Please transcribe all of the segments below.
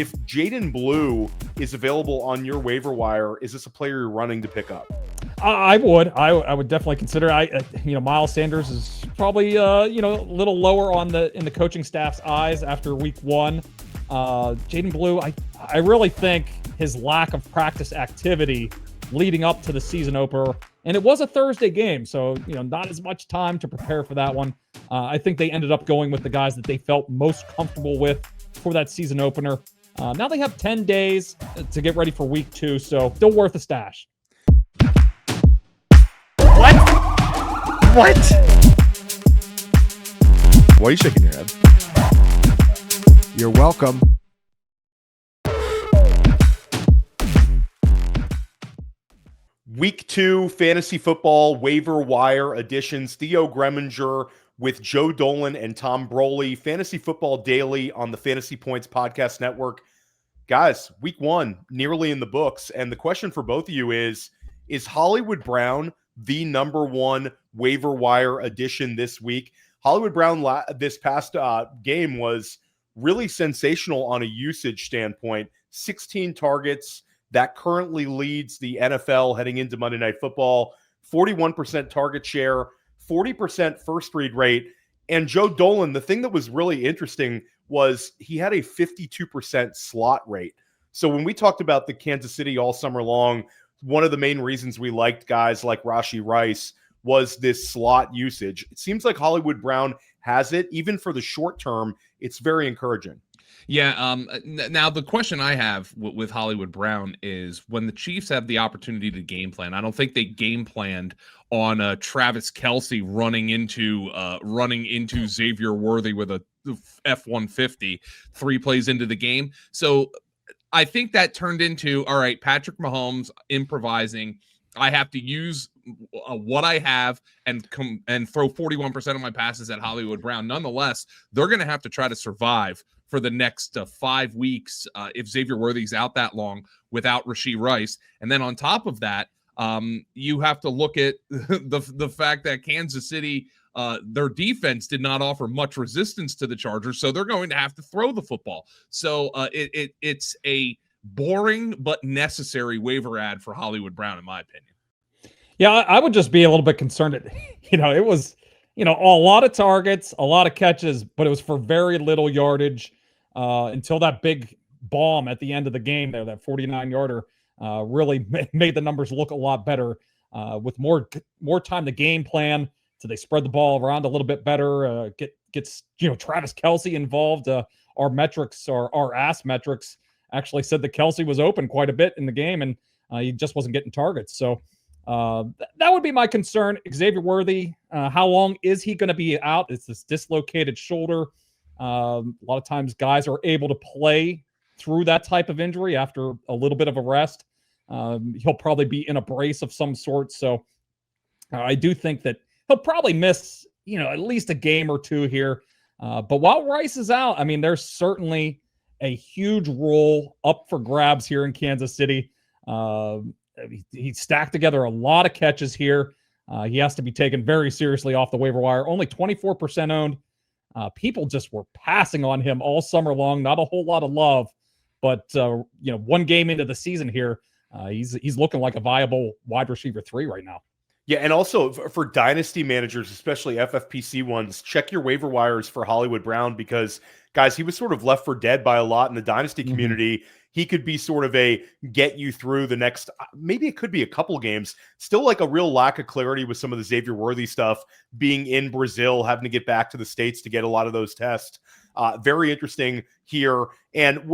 if Jaydon Blue is available on your waiver wire, is this a player you're running to pick up? I would definitely consider. Miles Sanders is probably a little lower in the coaching staff's eyes after week 1. Jaydon Blue, I really think his lack of practice activity leading up to the season opener, and it was a Thursday game, so not as much time to prepare for that one. I think they ended up going with the guys that they felt most comfortable with for that season opener. Now they have 10 days to get ready for week 2, so still worth a stash. What? Why are you shaking your head? You're welcome. Week 2 fantasy football waiver wire editions. Theo Greminger with Joe Dolan and Tom Broly. Fantasy Football Daily on the Fantasy Points Podcast Network. Guys, week 1 nearly in the books. And the question for both of you is Hollywood Brown the number 1 waiver wire addition this week? Hollywood Brown this past game was really sensational on a usage standpoint. 16 targets. That currently leads the NFL heading into Monday Night Football. 41% target share, 40% first read rate. And Joe Dolan, the thing that was really interesting was he had a 52% slot rate. So when we talked about the Kansas City all summer long, one of the main reasons we liked guys like Rashee Rice was this slot usage. It seems like Hollywood Brown has it. Even for the short term, it's very encouraging. Yeah. Now, the question I have with Hollywood Brown is when the Chiefs have the opportunity to game plan, I don't think they game planned on Travis Kelce running into Xavier Worthy with a F-150 3 plays into the game. So I think that turned into, all right, Patrick Mahomes improvising. I have to use what I have and throw 41% of my passes at Hollywood Brown. Nonetheless, they're going to have to try to survive for the next 5 weeks if Xavier Worthy's out that long without Rashee Rice. And then on top of that, you have to look at the fact that Kansas City, their defense did not offer much resistance to the Chargers, so they're going to have to throw the football. So it's a boring but necessary waiver ad for Hollywood Brown, in my opinion. Yeah, I would just be a little bit concerned. It was, a lot of targets, a lot of catches, but it was for very little yardage until that big bomb at the end of the game there, that 49-yarder really made the numbers look a lot better with more time to game plan. So they spread the ball around a little bit better, gets Travis Kelce involved. Our metrics, our ass metrics, actually said that Kelce was open quite a bit in the game, and he just wasn't getting targets. So that would be my concern. Xavier Worthy, how long is he going to be out? It's this dislocated shoulder. A lot of times guys are able to play through that type of injury after a little bit of a rest. He'll probably be in a brace of some sort. So I do think that he'll probably miss, at least a game or 2 here. But while Rice is out, I mean, there's certainly a huge role up for grabs here in Kansas City. He stacked together a lot of catches here. He has to be taken very seriously off the waiver wire. Only 24% owned. People just were passing on him all summer long. Not a whole lot of love, but 1 game into the season here, he's looking like a viable wide receiver 3 right now. Yeah, and also for dynasty managers, especially FFPC ones, check your waiver wires for Hollywood Brown because, guys, he was sort of left for dead by a lot in the dynasty community. He could be sort of a get you through the next, maybe it could be a couple games. Still like a real lack of clarity with some of the Xavier Worthy stuff, being in Brazil, having to get back to the States to get a lot of those tests. Very interesting here. And,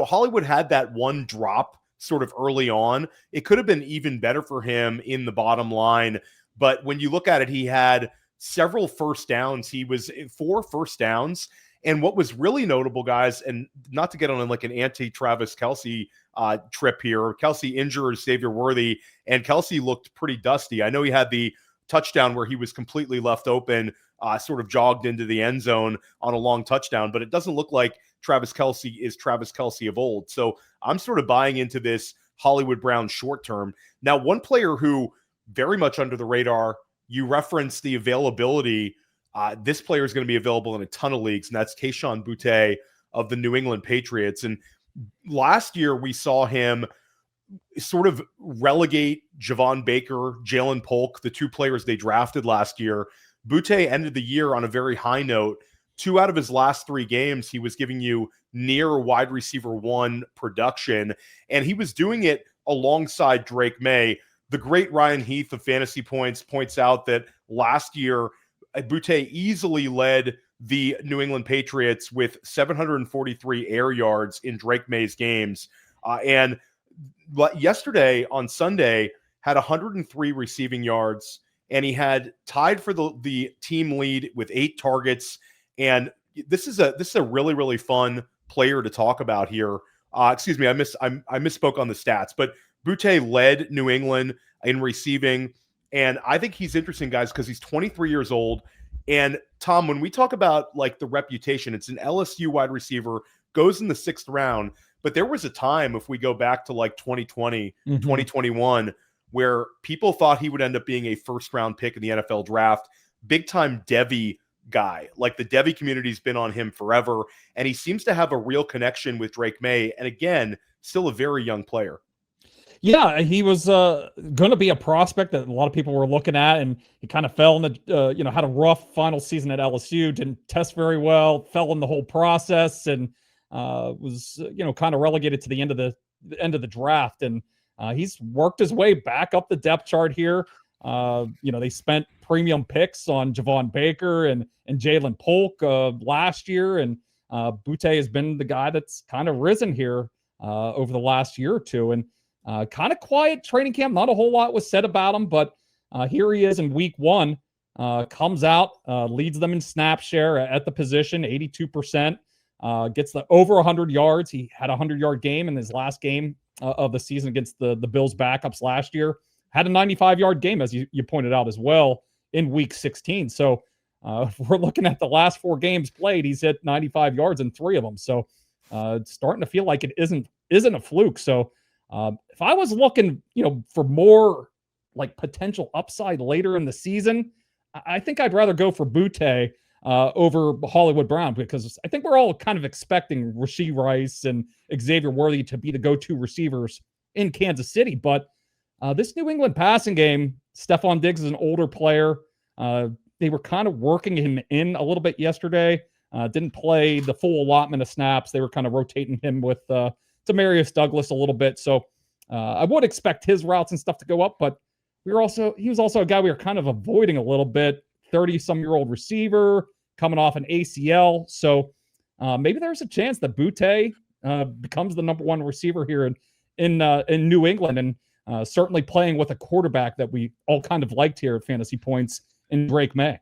Hollywood had that one drop sort of early on. It could have been even better for him in the bottom line. But when you look at it, he had several first downs. He was 4 first downs. And what was really notable, guys, and not to get on like an anti-Travis Kelce trip here, Kelce injured Xavier Worthy, and Kelce looked pretty dusty. I know he had the touchdown where he was completely left open, sort of jogged into the end zone on a long touchdown, but it doesn't look like Travis Kelce is Travis Kelce of old. So I'm sort of buying into this Hollywood Brown short term. Now, one player who very much under the radar, you referenced the availability. This player is going to be available in a ton of leagues, and that's Kayshon Boutte of the New England Patriots. And Last year, we saw him sort of relegate Javon Baker, Jalen Polk, the two players they drafted last year. Boutte ended the year on a very high note. 2 out of his last 3 games, he was giving you near wide receiver 1 production, and he was doing it alongside Drake May. The great Ryan Heath of Fantasy Points points out that last year, Boutte easily led the New England Patriots with 743 air yards in Drake May's games. And yesterday on Sunday had 103 receiving yards, and he had tied for the team lead with 8 targets. And this is a really, really fun player to talk about here. Excuse me, I misspoke on the stats, but Boutte led New England in receiving, and I think he's interesting, guys, because he's 23 years old. And Tom, when we talk about like the reputation, it's an LSU wide receiver, goes in the 6th round. But there was a time, if we go back to like 2020, 2021, where people thought he would end up being a 1st-round pick in the NFL draft. Big-time Devy guy. Like, the Devy community's been on him forever, and he seems to have a real connection with Drake May. And again, still a very young player. Yeah, he was going to be a prospect that a lot of people were looking at, and he kind of fell in the, had a rough final season at LSU, didn't test very well, fell in the whole process, and was kind of relegated to the end of the draft. And he's worked his way back up the depth chart here. They spent premium picks on Javon Baker and Jalen Polk last year, and Boutte has been the guy that's kind of risen here over the last year or two. And kind of quiet training camp. Not a whole lot was said about him, but here he is in week 1. Comes out, leads them in snap share at the position, 82%. Gets the over 100 yards. He had a 100-yard game in his last game of the season against the Bills backups last year. Had a 95-yard game, as you pointed out as well, in week 16. So if we're looking at the last 4 games played, he's hit 95 yards in 3 of them. So it's starting to feel like it isn't a fluke. So if I was looking, for more like potential upside later in the season, I think I'd rather go for Boutte over Hollywood Brown, because I think we're all kind of expecting Rashee Rice and Xavier Worthy to be the go-to receivers in Kansas City. But this New England passing game, Stephon Diggs is an older player. They were kind of working him in a little bit yesterday. Didn't play the full allotment of snaps. They were kind of rotating him with Demarius Douglas a little bit. So I would expect his routes and stuff to go up, but he was also a guy we were kind of avoiding a little bit. 30-some-year-old receiver coming off an ACL. So maybe there's a chance that Boutte becomes the number 1 receiver here in New England, and certainly playing with a quarterback that we all kind of liked here at Fantasy Points in Drake May.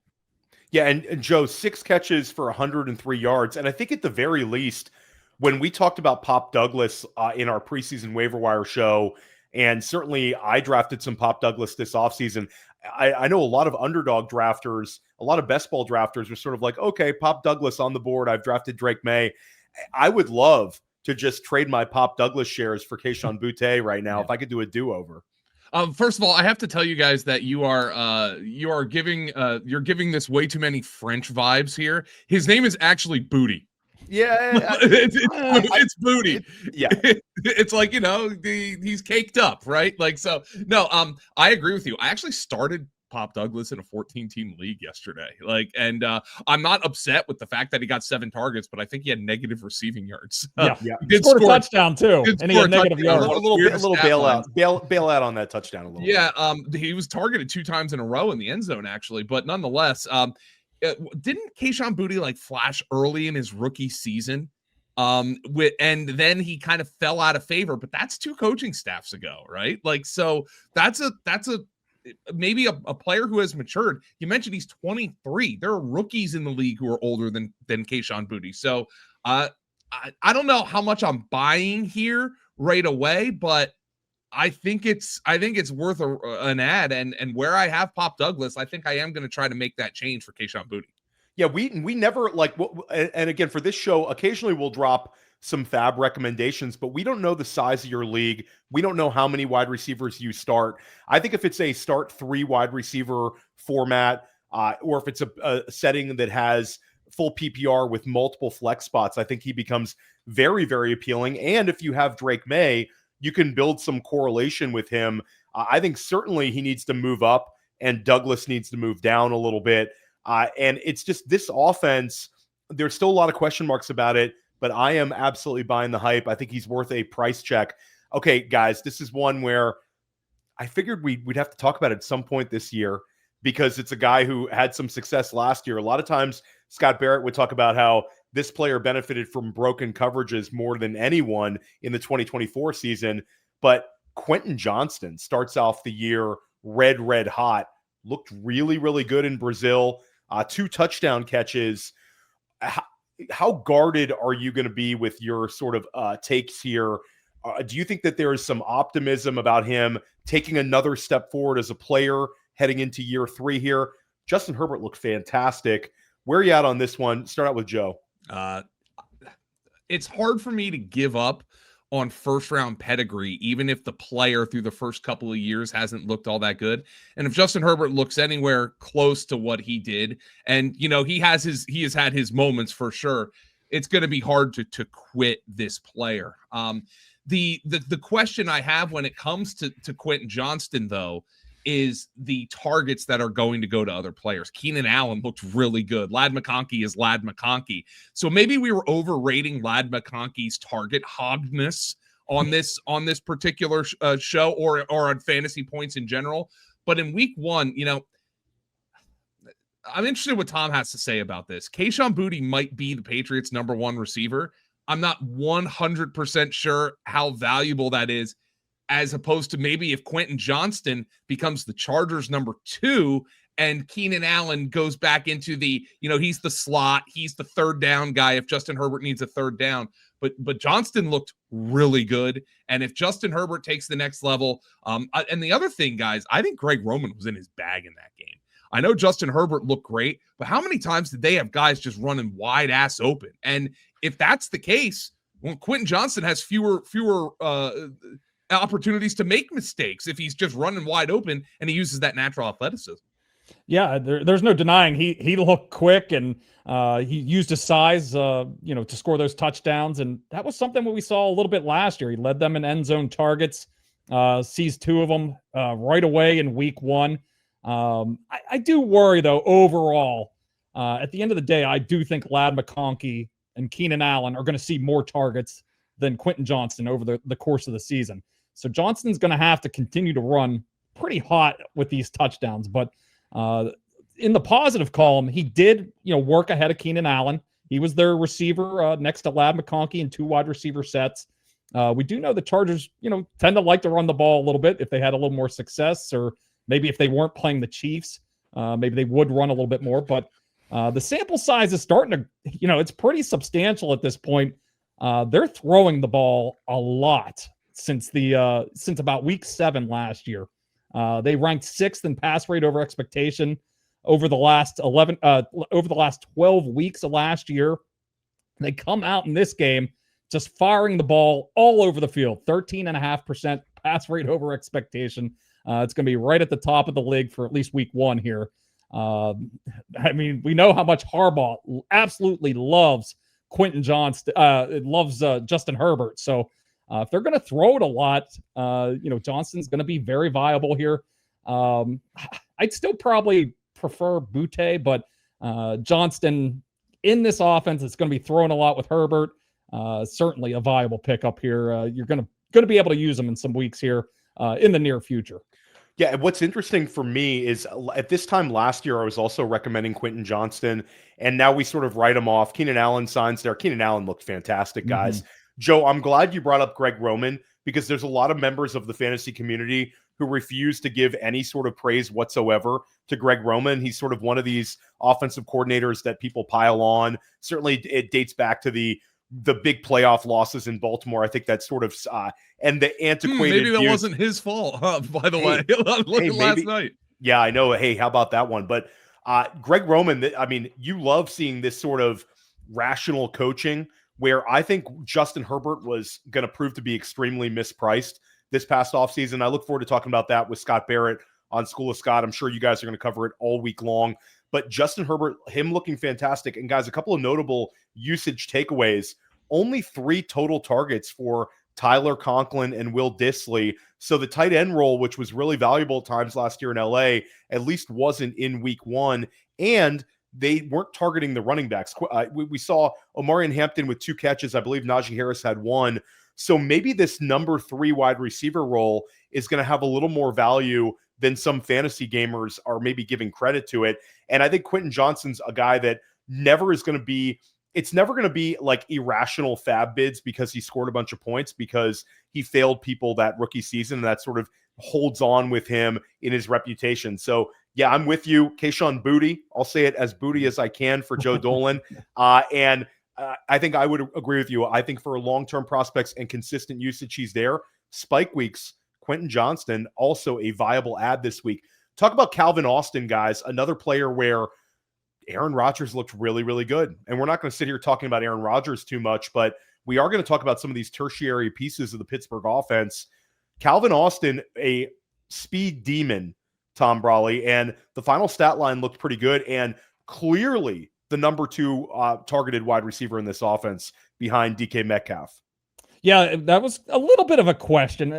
Yeah, and Joe, 6 catches for 103 yards. And I think at the very least, when we talked about Pop Douglas in our preseason waiver wire show, and certainly I drafted some Pop Douglas this offseason, I know a lot of underdog drafters, a lot of best ball drafters were sort of like, okay, Pop Douglas on the board. I've drafted Drake May. I would love to just trade my Pop Douglas shares for Kayshon Boutte right now if I could do a do-over. First of all, I have to tell you guys that you're giving this way too many French vibes here. His name is actually Boutte. Yeah, it's Boutte. Yeah, it's like, he's caked up, right? Like, so no, I agree with you. I actually started Pop Douglas in a 14-team league yesterday. And I'm not upset with the fact that he got 7 targets, but I think he had negative receiving yards. He did score a touchdown too, and he had negative yards. A little bailout on that touchdown a little. Yeah, he was targeted 2 times in a row in the end zone, actually, but nonetheless, didn't Kayshon Boutte flash early in his rookie season? And then he kind of fell out of favor, but that's 2 coaching staffs ago, right? So that's maybe a player who has matured. You mentioned he's 23. There are rookies in the league who are older than Kayshon Boutte. So I don't know how much I'm buying here right away, but I think it's worth an ad, and where I have Pop Douglas, I think I am going to try to make that change for Kayshon Boutte. Yeah, we never and again for this show, occasionally we'll drop some fab recommendations, but we don't know the size of your league. We don't know how many wide receivers you start. I think if it's a start 3 wide receiver format, or if it's a setting that has full PPR with multiple flex spots, I think he becomes very, very appealing. And if you have Drake May, you can build some correlation with him. I think certainly he needs to move up and Douglas needs to move down a little bit. And it's just this offense, there's still a lot of question marks about it, but I am absolutely buying the hype. I think he's worth a price check. Okay, guys, this is one where I figured we'd have to talk about it at some point this year because it's a guy who had some success last year. A lot of times Scott Barrett would talk about how this player benefited from broken coverages more than anyone in the 2024 season. But Quentin Johnston starts off the year red hot, looked really, really good in Brazil. 2 touchdown catches. How guarded are you going to be with your sort of takes here? Do you think that there is some optimism about him taking another step forward as a player heading into year 3 here? Justin Herbert looked fantastic. Where are you at on this one? Start out with Joe. It's hard for me to give up on first round pedigree, even if the player through the first couple of years hasn't looked all that good. And if Justin Herbert looks anywhere close to what he did, and he has had his moments for sure, it's going to be hard to quit this player. The question I have when it comes to Quentin Johnston, though, is the targets that are going to go to other players. Keenan Allen looked really good. Ladd McConkey is Ladd McConkey. So maybe we were overrating Ladd McConkey's target hogness on this particular show or on fantasy points in general. But in week 1, I'm interested what Tom has to say about this. Kayshon Boutte might be the Patriots' number 1 receiver. I'm not 100% sure how valuable that is, as opposed to maybe if Quentin Johnston becomes the Chargers' number 2 and Keenan Allen goes back into the, he's the slot, he's the third down guy if Justin Herbert needs a third down. But Johnston looked really good. And if Justin Herbert takes the next level, and the other thing, guys, I think Greg Roman was in his bag in that game. I know Justin Herbert looked great, but how many times did they have guys just running wide ass open? And if that's the case, well, Quentin Johnston has fewer opportunities to make mistakes if he's just running wide open and he uses that natural athleticism. Yeah, there's no denying he looked quick and he used his size, to score those touchdowns. And that was something that we saw a little bit last year. He led them in end zone targets, seized 2 of them right away in week 1. I do worry, though, overall. At the end of the day, I do think Ladd McConkey and Keenan Allen are going to see more targets than Quentin Johnston over the course of the season. So Johnston's going to have to continue to run pretty hot with these touchdowns. But in the positive column, he did, work ahead of Keenan Allen. He was their receiver next to Ladd McConkey in 2 wide receiver sets. We do know the Chargers, tend to like to run the ball a little bit if they had a little more success, or maybe if they weren't playing the Chiefs, maybe they would run a little bit more. But the sample size is starting to, it's pretty substantial at this point. They're throwing the ball a lot since about week 7 last year. They ranked 6th in pass rate over expectation over the last 12 weeks of last year. They come out in this game just firing the ball all over the field. 13.5% pass rate over expectation. It's going to be right at the top of the league for at least week 1 here. We know how much Harbaugh absolutely loves Quentin Johnston, loves Justin Herbert. So if they're going to throw it a lot, Johnston's going to be very viable here. I'd still probably prefer Boutte, but Johnston in this offense, it's going to be thrown a lot with Herbert. Certainly a viable pickup here. You're going to be able to use them in some weeks here in the near future. Yeah, and what's interesting for me is at this time last year, I was also recommending Quentin Johnston, and now we sort of write him off. Keenan Allen signs there. Keenan Allen looked fantastic, guys. Mm-hmm. Joe, I'm glad you brought up Greg Roman, because there's a lot of members of the fantasy community who refuse to give any sort of praise whatsoever to Greg Roman. He's sort of one of these offensive coordinators that people pile on. Certainly, it dates back to the big playoff losses in Baltimore. I think that's sort of and the antiquated. Maybe that wasn't his fault, by the way. Look at last night. Yeah, I know. Hey, how about that one? But Greg Roman, you love seeing this sort of rational coaching where I think Justin Herbert was going to prove to be extremely mispriced this past offseason. I look forward to talking about that with Scott Barrett on School of Scott. I'm sure you guys are going to cover it all week long. But Justin Herbert, him looking fantastic. And guys, a couple of notable usage takeaways. Only 3 total targets for Tyler Conklin and Will Dissly. So the tight end role, which was really valuable at times last year in LA, at least wasn't in week 1. And they weren't targeting the running backs. We saw Omarion Hampton with 2 catches. I believe Najee Harris had 1. So maybe this number 3 wide receiver role is going to have a little more value than some fantasy gamers are maybe giving credit to it. And I think Quentin Johnston's a guy that it's never going to be like irrational fab bids because he scored a bunch of points, because he failed people that rookie season, and that sort of holds on with him in his reputation. So yeah, I'm with you. Kayshon Boutte, I'll say it as booty as I can for Joe Dolan. I think I would agree with you. I think for long-term prospects and consistent usage, he's there. Spike weeks, Quentin Johnston, also a viable ad this week. Talk about Calvin Austin, guys, another player where Aaron Rodgers looked really, really good. And we're not going to sit here talking about Aaron Rodgers too much, but we are going to talk about some of these tertiary pieces of the Pittsburgh offense. Calvin Austin, a speed demon, Tom Brawley, and the final stat line looked pretty good, and clearly the number 2 targeted wide receiver in this offense behind DK Metcalf. Yeah, that was a little bit of a question.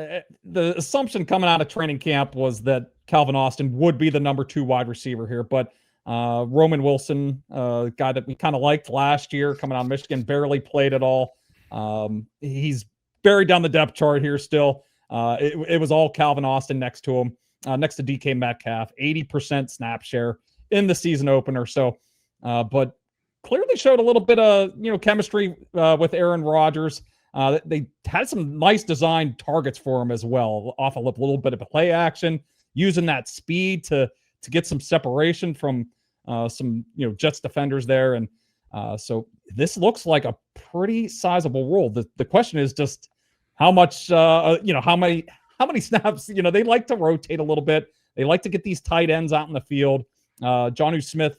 The assumption coming out of training camp was that Calvin Austin would be the number 2 wide receiver here, but Roman Wilson, guy that we kind of liked last year coming out of Michigan, barely played at all. He's buried down the depth chart here still. It was all Calvin Austin next to him, next to DK Metcalf, 80% snap share in the season opener. So, but clearly showed a little bit of, chemistry with Aaron Rodgers. They had some nice designed targets for him as well, off a little bit of play action, using that speed to get some separation from some Jets defenders there. And so this looks like a pretty sizable role. The question is just how much, how many snaps. They like to rotate a little bit. They like to get these tight ends out in the field. Jonnu Smith,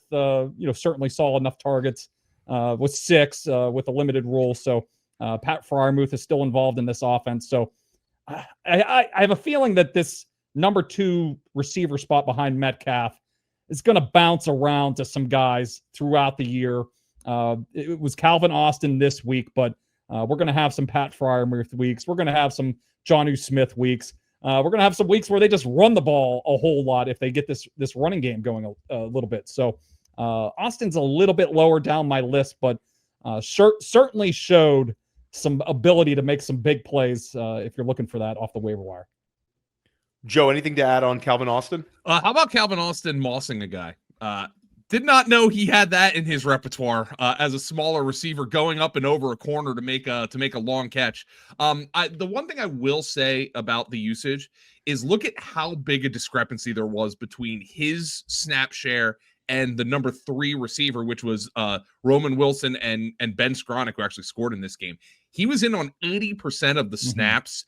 certainly saw enough targets with 6 with a limited role. So Pat Freiermuth is still involved in this offense. So I have a feeling that this number 2 receiver spot behind Metcalf is going to bounce around to some guys throughout the year. It was Calvin Austin this week, but we're going to have some Pat Freiermuth weeks. We're going to have some Jonnu Smith weeks. We're going to have some weeks where they just run the ball a whole lot if they get this running game going a little bit. So Austin's a little bit lower down my list, but certainly showed some ability to make some big plays if you're looking for that off the waiver wire. Joe, anything to add on Calvin Austin? How about Calvin Austin mossing a guy? Did not know he had that in his repertoire as a smaller receiver, going up and over a corner to make a long catch. The one thing I will say about the usage is look at how big a discrepancy there was between his snap share and the number 3 receiver, which was Roman Wilson and Ben Skronik, who actually scored in this game. He was in on 80% of the snaps.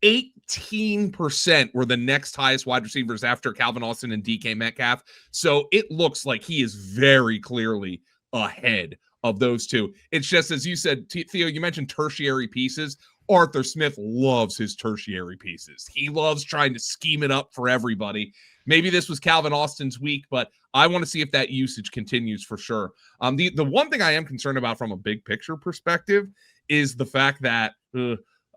18% were the next highest wide receivers after Calvin Austin and DK Metcalf. So it looks like he is very clearly ahead of those 2. It's just, as you said, Theo, you mentioned tertiary pieces. Arthur Smith loves his tertiary pieces. He loves trying to scheme it up for everybody. Maybe this was Calvin Austin's week, but I want to see if that usage continues for sure. The one thing I am concerned about from a big picture perspective is the fact that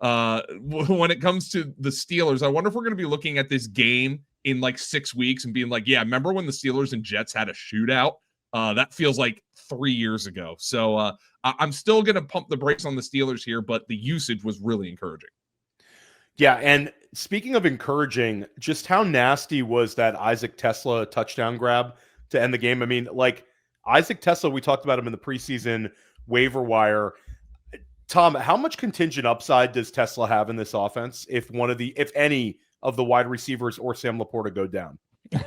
when it comes to the Steelers, I wonder if we're going to be looking at this game in like 6 weeks and being like, yeah, remember when the Steelers and Jets had a shootout? That feels like 3 years ago. So I'm still going to pump the brakes on the Steelers here, but the usage was really encouraging. Yeah, and speaking of encouraging, just how nasty was that Isaac Teslaa touchdown grab to end the game? I mean, like Isaac Teslaa, we talked about him in the preseason waiver wire. Tom, how much contingent upside does Teslaa have in this offense if any of the wide receivers or Sam Laporta go down?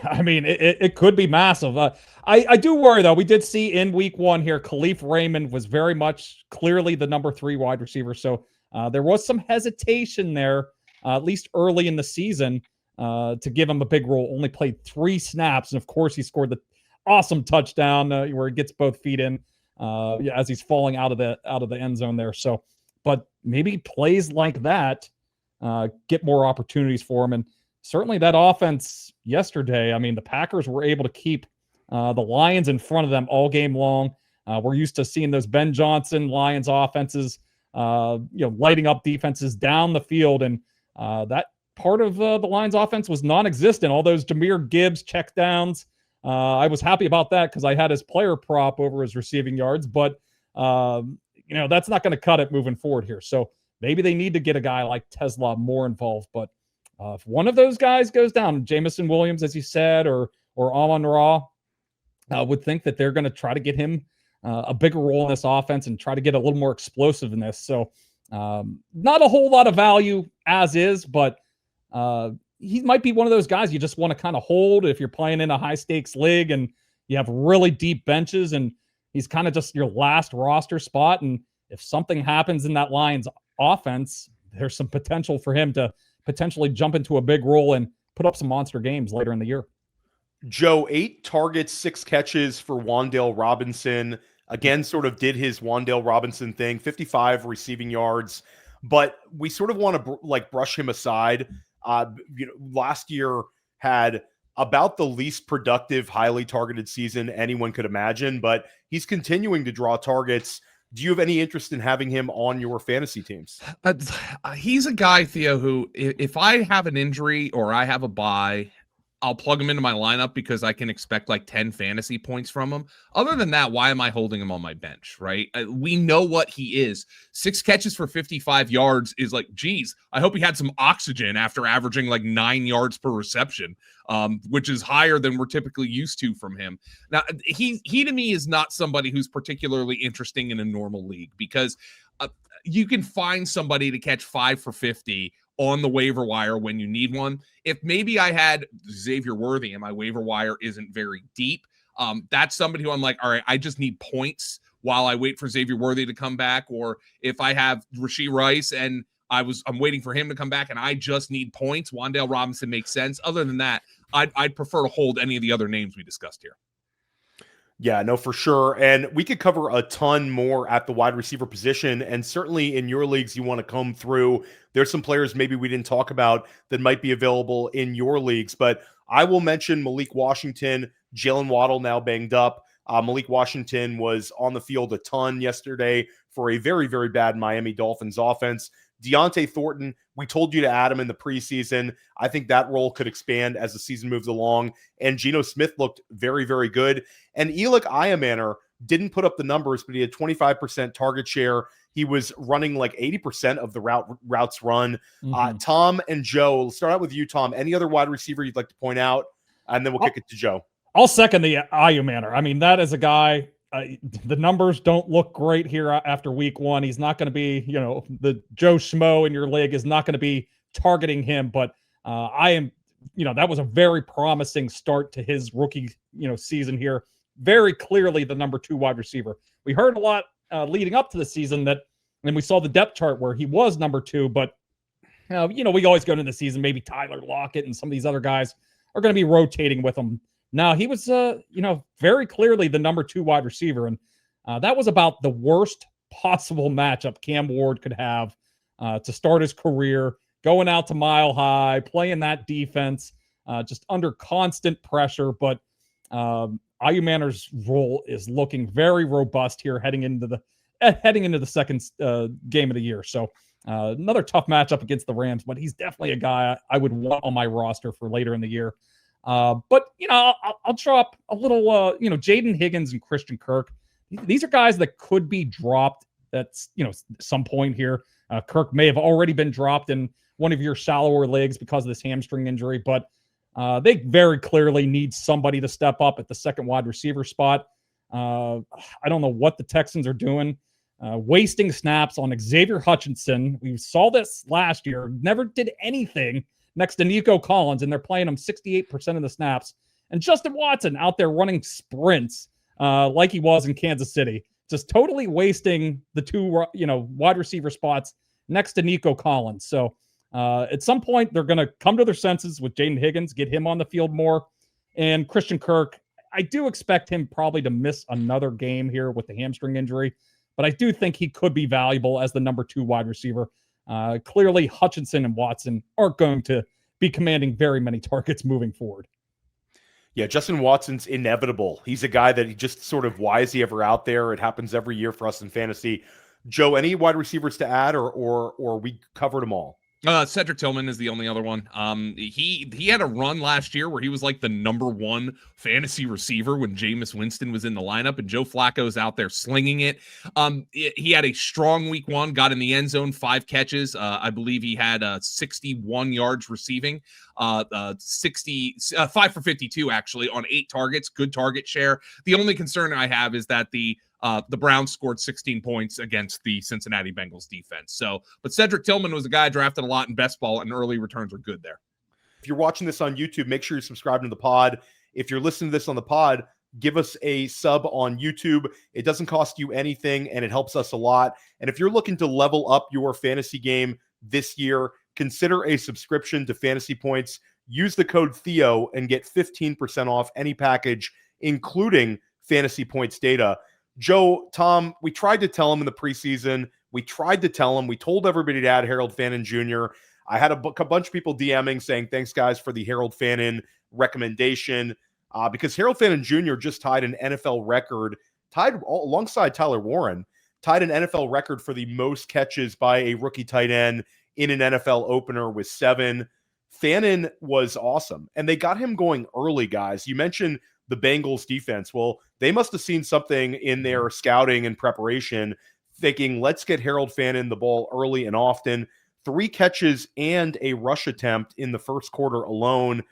I mean, it could be massive. I do worry, though. We did see in week 1 here, Khalif Raymond was very much clearly the number 3 wide receiver. So there was some hesitation there, at least early in the season, to give him a big role. Only played 3 snaps. And, of course, he scored the awesome touchdown where he gets both feet in as he's falling out of the end zone there. So, but maybe plays like that get more opportunities for him. And certainly that offense yesterday, I mean, the Packers were able to keep The Lions in front of them all game long. We're used to seeing those Ben Johnson Lions offenses, lighting up defenses down the field, and that part of the Lions offense was non-existent. All those Jahmyr Gibbs checkdowns. I was happy about that because I had his player prop over his receiving yards, but that's not going to cut it moving forward here. So maybe they need to get a guy like Teslaa more involved. But if one of those guys goes down, Jameson Williams, as you said, or Ayomanyor, I would think that they're going to try to get him a bigger role in this offense and try to get a little more explosiveness. So not a whole lot of value as is, but he might be one of those guys you just want to kind of hold if you're playing in a high stakes league and you have really deep benches, and he's kind of just your last roster spot. And if something happens in that Lions offense, there's some potential for him to potentially jump into a big role and put up some monster games later in the year. Joe, 8 targets, 6 catches for Wan'dale Robinson. Again, sort of did his Wan'dale Robinson thing, 55 receiving yards, but we sort of want to brush him aside. Last year had about the least productive, highly targeted season anyone could imagine, but he's continuing to draw targets. Do you have any interest in having him on your fantasy teams? He's a guy, Theo, who if I have an injury or I have a bye, I'll plug him into my lineup because I can expect like 10 fantasy points from him. Other than that, why am I holding him on my bench, right? We know what he is. 6 catches for 55 yards is like, geez, I hope he had some oxygen after averaging like 9 yards per reception, which is higher than we're typically used to from him. Now, he to me is not somebody who's particularly interesting in a normal league because you can find somebody to catch 5 for 50 on the waiver wire when you need one. If maybe I had Xavier Worthy and my waiver wire isn't very deep, that's somebody who I'm like, all right, I just need points while I wait for Xavier Worthy to come back. Or if I have Rashee Rice and I'm waiting for him to come back and I just need points, Wan'dale Robinson makes sense. Other than that, I'd prefer to hold any of the other names we discussed here. Yeah, no, for sure. And we could cover a ton more at the wide receiver position. And certainly in your leagues, you want to come through. There's some players maybe we didn't talk about that might be available in your leagues. But I will mention Malik Washington, Jalen Waddle now banged up. Malik Washington was on the field a ton yesterday for a very, very bad Miami Dolphins offense. Deontay Thornton, we told you to add him in the preseason. I think that role could expand as the season moves along. And Geno Smith looked very, very good. And Elic Ayomanyor didn't put up the numbers, but he had 25% target share. He was running like 80% of the routes run. Tom and Joe, let's start out with you, Tom. Any other wide receiver you'd like to point out? And then we'll kick it to Joe. I'll second the Ayomanyor. I mean, that is a guy. The numbers don't look great here after week 1. He's not going to be, the Joe Schmo in your league is not going to be targeting him, but that was a very promising start to his rookie, season here. Very clearly the number 2 wide receiver. We heard a lot leading up to the season and we saw the depth chart where he was number 2, but we always go into the season, maybe Tyler Lockett and some of these other guys are going to be rotating with him. Now, he was, very clearly the number 2 wide receiver, and that was about the worst possible matchup Cam Ward could have to start his career, going out to Mile High, playing that defense, just under constant pressure. But Ayomanyor's role is looking very robust here heading into the second game of the year. So another tough matchup against the Rams, but he's definitely a guy I would want on my roster for later in the year. But I'll drop a little, Jaden Higgins and Christian Kirk. These are guys that could be dropped at, some point here. Kirk may have already been dropped in one of your shallower leagues because of this hamstring injury, but they very clearly need somebody to step up at the second wide receiver spot. I don't know what the Texans are doing, wasting snaps on Xavier Hutchinson. We saw this last year, never did anything next to Nico Collins, and they're playing him 68% of the snaps. And Justin Watson out there running sprints like he was in Kansas City, just totally wasting the 2, wide receiver spots next to Nico Collins. So at some point, they're going to come to their senses with Jaden Higgins, get him on the field more. And Christian Kirk, I do expect him probably to miss another game here with the hamstring injury, but I do think he could be valuable as the number 2 wide receiver. Clearly, Hutchinson and Watson aren't going to be commanding very many targets moving forward. Yeah, Justin Watson's inevitable. He's a guy that he just sort of, why is he ever out there? It happens every year for us in fantasy. Joe, any wide receivers to add, or we covered them all? Cedric Tillman is the only other one. He had a run last year where he was like the #1 fantasy receiver when Jameis Winston was in the lineup, and Joe Flacco's out there slinging it. He had a strong week 1, got in the end zone, 5 catches. I believe he had 61 yards receiving, 5 for 52 actually on 8 targets. Good target share. The only concern I have is that the Browns scored 16 points against the Cincinnati Bengals defense. But Cedric Tillman was a guy drafted a lot in best ball, and early returns are good there. If you're watching this on YouTube, make sure you're subscribing to the pod. If you're listening to this on the pod, give us a sub on YouTube. It doesn't cost you anything, and it helps us a lot. And if you're looking to level up your fantasy game this year, consider a subscription to Fantasy Points. Use the code Theo and get 15% off any package, including Fantasy Points data. Joe, Tom, we tried to tell him in the preseason. We told everybody to add Harold Fannin Jr. I had a bunch of people DMing saying, thanks, guys, for the Harold Fannin recommendation, because Harold Fannin Jr. just tied an NFL record, alongside Tyler Warren, tied an NFL record for the most catches by a rookie tight end in an NFL opener with 7. Fannin was awesome, and they got him going early, guys. You mentioned the Bengals defense. Well, they must have seen something in their scouting and preparation, thinking, let's get Harold Fannin the ball early and often. 3 catches and a rush attempt in the first quarter alone.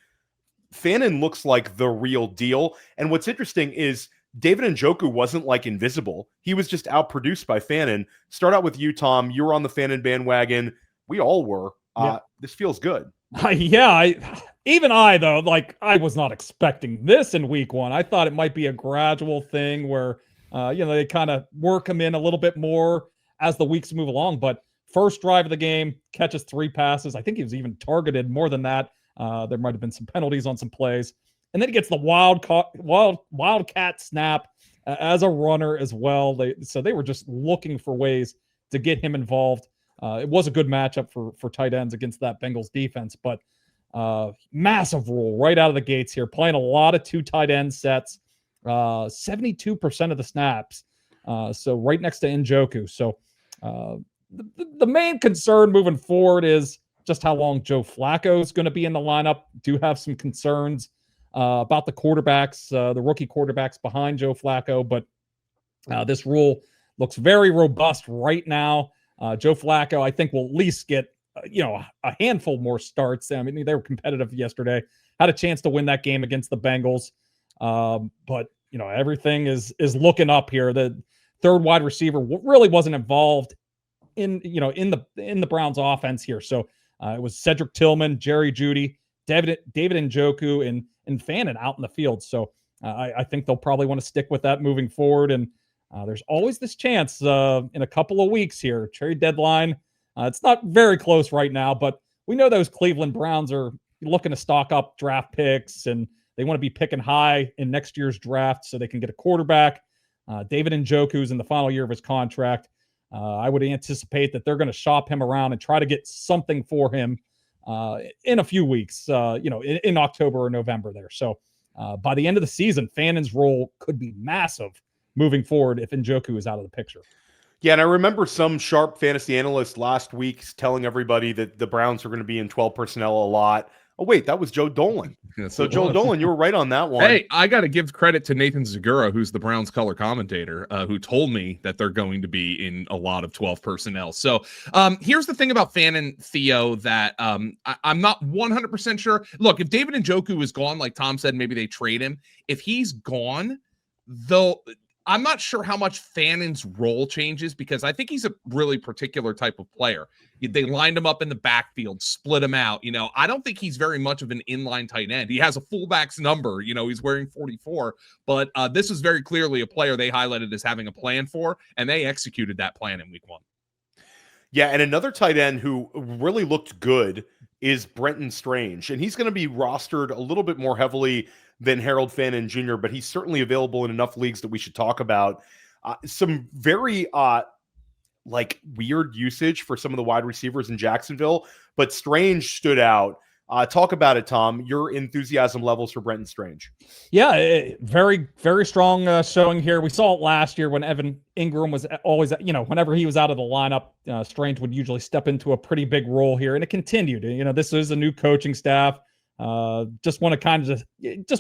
Fannin looks like the real deal. And what's interesting is David Njoku wasn't like invisible. He was just outproduced by Fannin. Start out with you, Tom. You were on the Fannin bandwagon. We all were. This feels good. Even I, though, like, I was not expecting this in week 1. I thought it might be a gradual thing where, they kind of work him in a little bit more as the weeks move along. But first drive of the game, catches 3 passes. I think he was even targeted more than that. There might have been some penalties on some plays. And then he gets the wildcat snap as a runner as well. They were just looking for ways to get him involved. It was a good matchup for tight ends against that Bengals defense, but massive role right out of the gates here, playing a lot of 2 tight end sets, 72% of the snaps. So right next to Njoku. So the main concern moving forward is just how long Joe Flacco is going to be in the lineup. Do have some concerns about the quarterbacks, the rookie quarterbacks behind Joe Flacco, but this rule looks very robust right now. Joe Flacco, I think, will at least get a handful more starts. I mean, they were competitive yesterday. Had a chance to win that game against the Bengals, but everything is looking up here. The third wide receiver really wasn't involved in the Browns offense here. So it was Cedric Tillman, Jerry Jeudy, David Njoku, and Fannin out in the field. So I think they'll probably want to stick with that moving forward. And there's always this chance in a couple of weeks here, trade deadline. It's not very close right now, but we know those Cleveland Browns are looking to stock up draft picks, and they want to be picking high in next year's draft so they can get a quarterback. David Njoku's in the final year of his contract. I would anticipate that they're going to shop him around and try to get something for him in a few weeks, in October or November there. So by the end of the season, Fannin's role could be massive moving forward if Njoku is out of the picture. Yeah, and I remember some sharp fantasy analysts last week telling everybody that the Browns are going to be in 12 personnel a lot. Oh, wait, that was Joe Dolan. So, Joe Dolan, you were right on that one. Hey, I got to give credit to Nathan Zagura, who's the Browns color commentator, who told me that they're going to be in a lot of 12 personnel. So here's the thing about Fannin, Theo, that I'm not 100% sure. Look, if David Njoku is gone, like Tom said, maybe they trade him. If he's gone, though, I'm not sure how much Fannin's role changes, because I think he's a really particular type of player. They lined him up in the backfield, split him out. I don't think he's very much of an inline tight end. He has a fullback's number. He's wearing 44, but this is very clearly a player they highlighted as having a plan for, and they executed that plan in week 1. Yeah, and another tight end who really looked good is Brenton Strange, and he's going to be rostered a little bit more heavily than Harold Fannin Jr., but he's certainly available in enough leagues that we should talk about. Some very weird usage for some of the wide receivers in Jacksonville, but Strange stood out. Talk about it, Tom. Your enthusiasm levels for Brenton Strange. Yeah, very, very strong showing here. We saw it last year when Evan Ingram was always, whenever he was out of the lineup, Strange would usually step into a pretty big role here, and it continued. This is a new coaching staff. Just want to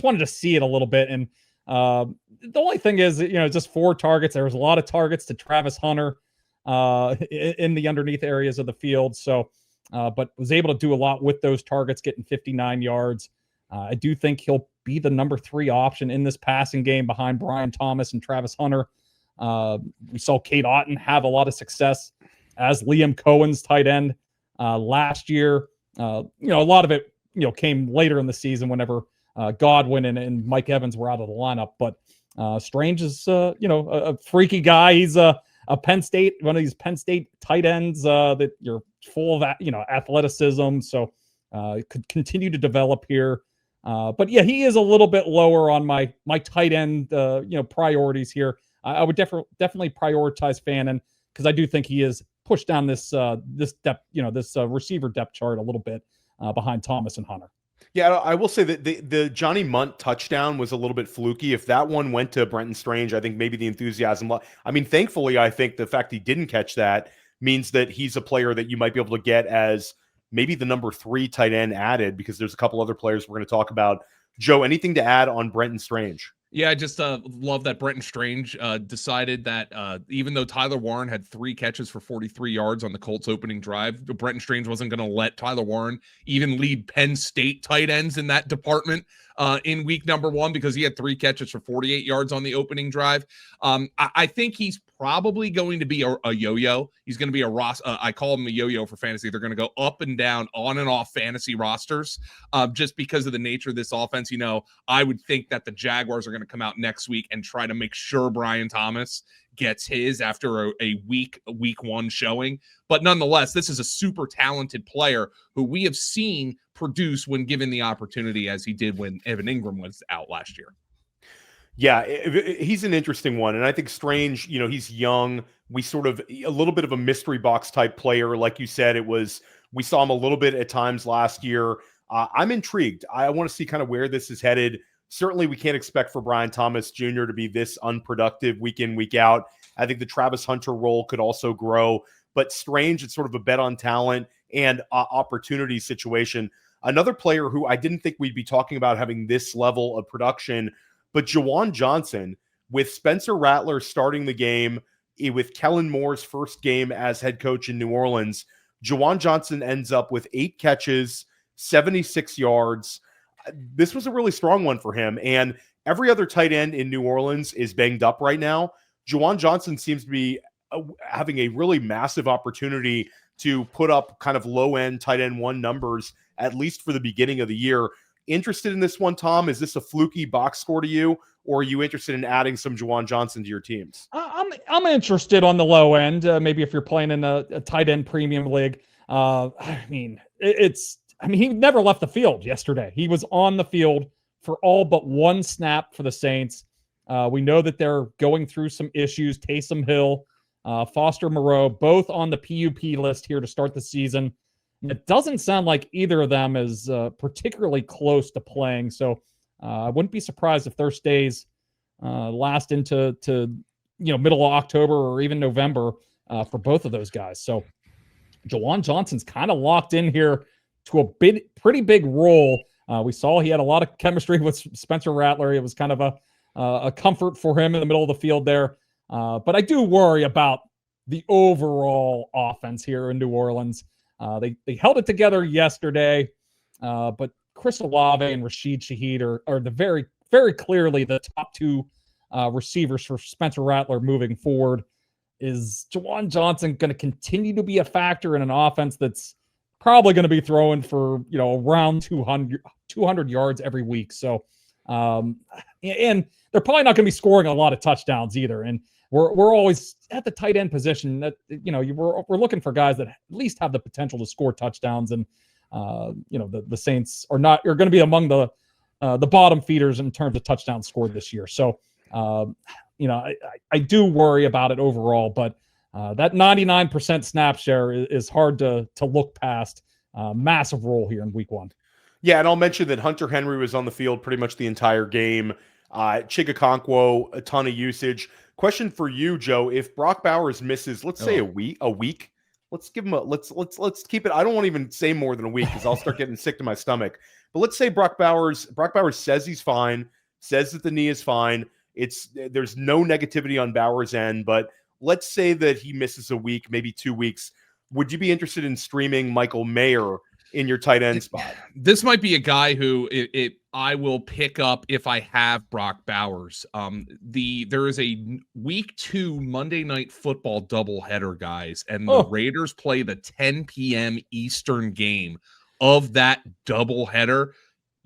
wanted to see it a little bit. And the only thing is, just 4 targets. There was a lot of targets to Travis Hunter in the underneath areas of the field. So, but was able to do a lot with those targets, getting 59 yards. I do think he'll be the number 3 option in this passing game behind Brian Thomas and Travis Hunter. We saw Cade Otton have a lot of success as Liam Cohen's tight end last year. A lot of it, came later in the season whenever Godwin and Mike Evans were out of the lineup. But Strange is, a freaky guy. He's one of these Penn State tight ends that you're full of, athleticism. So could continue to develop here. But yeah, he is a little bit lower on my tight end, priorities here. I would definitely prioritize Fannin because I do think he is pushed down this depth, this receiver depth chart a little bit behind Thomas and Hunter. Yeah, I will say that the Johnny Munt touchdown was a little bit fluky. If that one went to Brenton Strange, I think maybe the enthusiasm. I mean, thankfully, I think the fact he didn't catch that means that he's a player that you might be able to get as maybe the number 3 tight end added, because there's a couple other players we're going to talk about. Joe, anything to add on Brenton Strange? Yeah, I just love that Brenton Strange decided that even though Tyler Warren had 3 catches for 43 yards on the Colts opening drive, Brenton Strange wasn't going to let Tyler Warren even lead Penn State tight ends in that department in week number 1 because he had 3 catches for 48 yards on the opening drive. I think he's probably going to be a yo-yo. He's going to be I call him a yo-yo for fantasy. They're going to go up and down, on and off fantasy rosters just because of the nature of this offense. I would think that the Jaguars are going to come out next week and try to make sure Brian Thomas gets his after a week 1 showing. But nonetheless, this is a super talented player who we have seen produce when given the opportunity, as he did when Evan Ingram was out last year. Yeah, he's an interesting one. And I think Strange, he's young. We sort of a little bit of a mystery box type player. Like you said, we saw him a little bit at times last year. I'm intrigued. I want to see kind of where this is headed. Certainly, we can't expect for Brian Thomas Jr. to be this unproductive week in, week out. I think the Travis Hunter role could also grow. But Strange, it's sort of a bet on talent and opportunity situation. Another player who I didn't think we'd be talking about having this level of production, but Juwan Johnson, with Spencer Rattler starting the game, with Kellen Moore's first game as head coach in New Orleans, Juwan Johnson ends up with 8 catches, 76 yards. This was a really strong one for him. And every other tight end in New Orleans is banged up right now. Juwan Johnson seems to be having a really massive opportunity to put up kind of low-end tight end 1 numbers, at least for the beginning of the year. Interested in this one, Tom? Is this a fluky box score to you, or are you interested in adding some Juwan Johnson to your teams? I'm interested on the low end. Maybe if you're playing in a tight end premium league. He never left the field yesterday. He was on the field for all but 1 snap for the Saints. We know that they're going through some issues. Taysom Hill, Foster Moreau, both on the PUP list here to start the season. It doesn't sound like either of them is particularly close to playing. So I wouldn't be surprised if their stays last into middle of October or even November for both of those guys. So Juwan Johnson's kind of locked in here to a pretty big role. We saw he had a lot of chemistry with Spencer Rattler. It was kind of a comfort for him in the middle of the field there. But I do worry about the overall offense here in New Orleans. They held it together yesterday, but Chris Olave and Rashid Shaheed are the very, very clearly the top 2 receivers for Spencer Rattler moving forward. Is Juwan Johnson going to continue to be a factor in an offense that's probably going to be throwing for around 200 yards every week? So, and they're probably not going to be scoring a lot of touchdowns either. And we're always at the tight end position that, we're looking for guys that at least have the potential to score touchdowns. And, the Saints are going to be among the bottom feeders in terms of touchdowns scored this year. So, I do worry about it overall, but that 99% snap share is hard to look past. Massive role here in week 1. Yeah, and I'll mention that Hunter Henry was on the field pretty much the entire game. Chigakonkwo, a ton of usage. Question for you, Joe: if Brock Bowers misses, let's say a week, let's give him a let's keep it. I don't want to even say more than a week because I'll start getting sick to my stomach. But let's say Brock Bowers says he's fine, says that the knee is fine. There's no negativity on Bowers' end, but let's say that he misses a week, maybe 2 weeks. Would you be interested in streaming Michael Mayer in your tight end spot? This might be a guy who I will pick up if I have Brock Bowers. There is a week 2 Monday Night Football doubleheader, guys, and the Raiders play the 10 p.m. Eastern game of that doubleheader.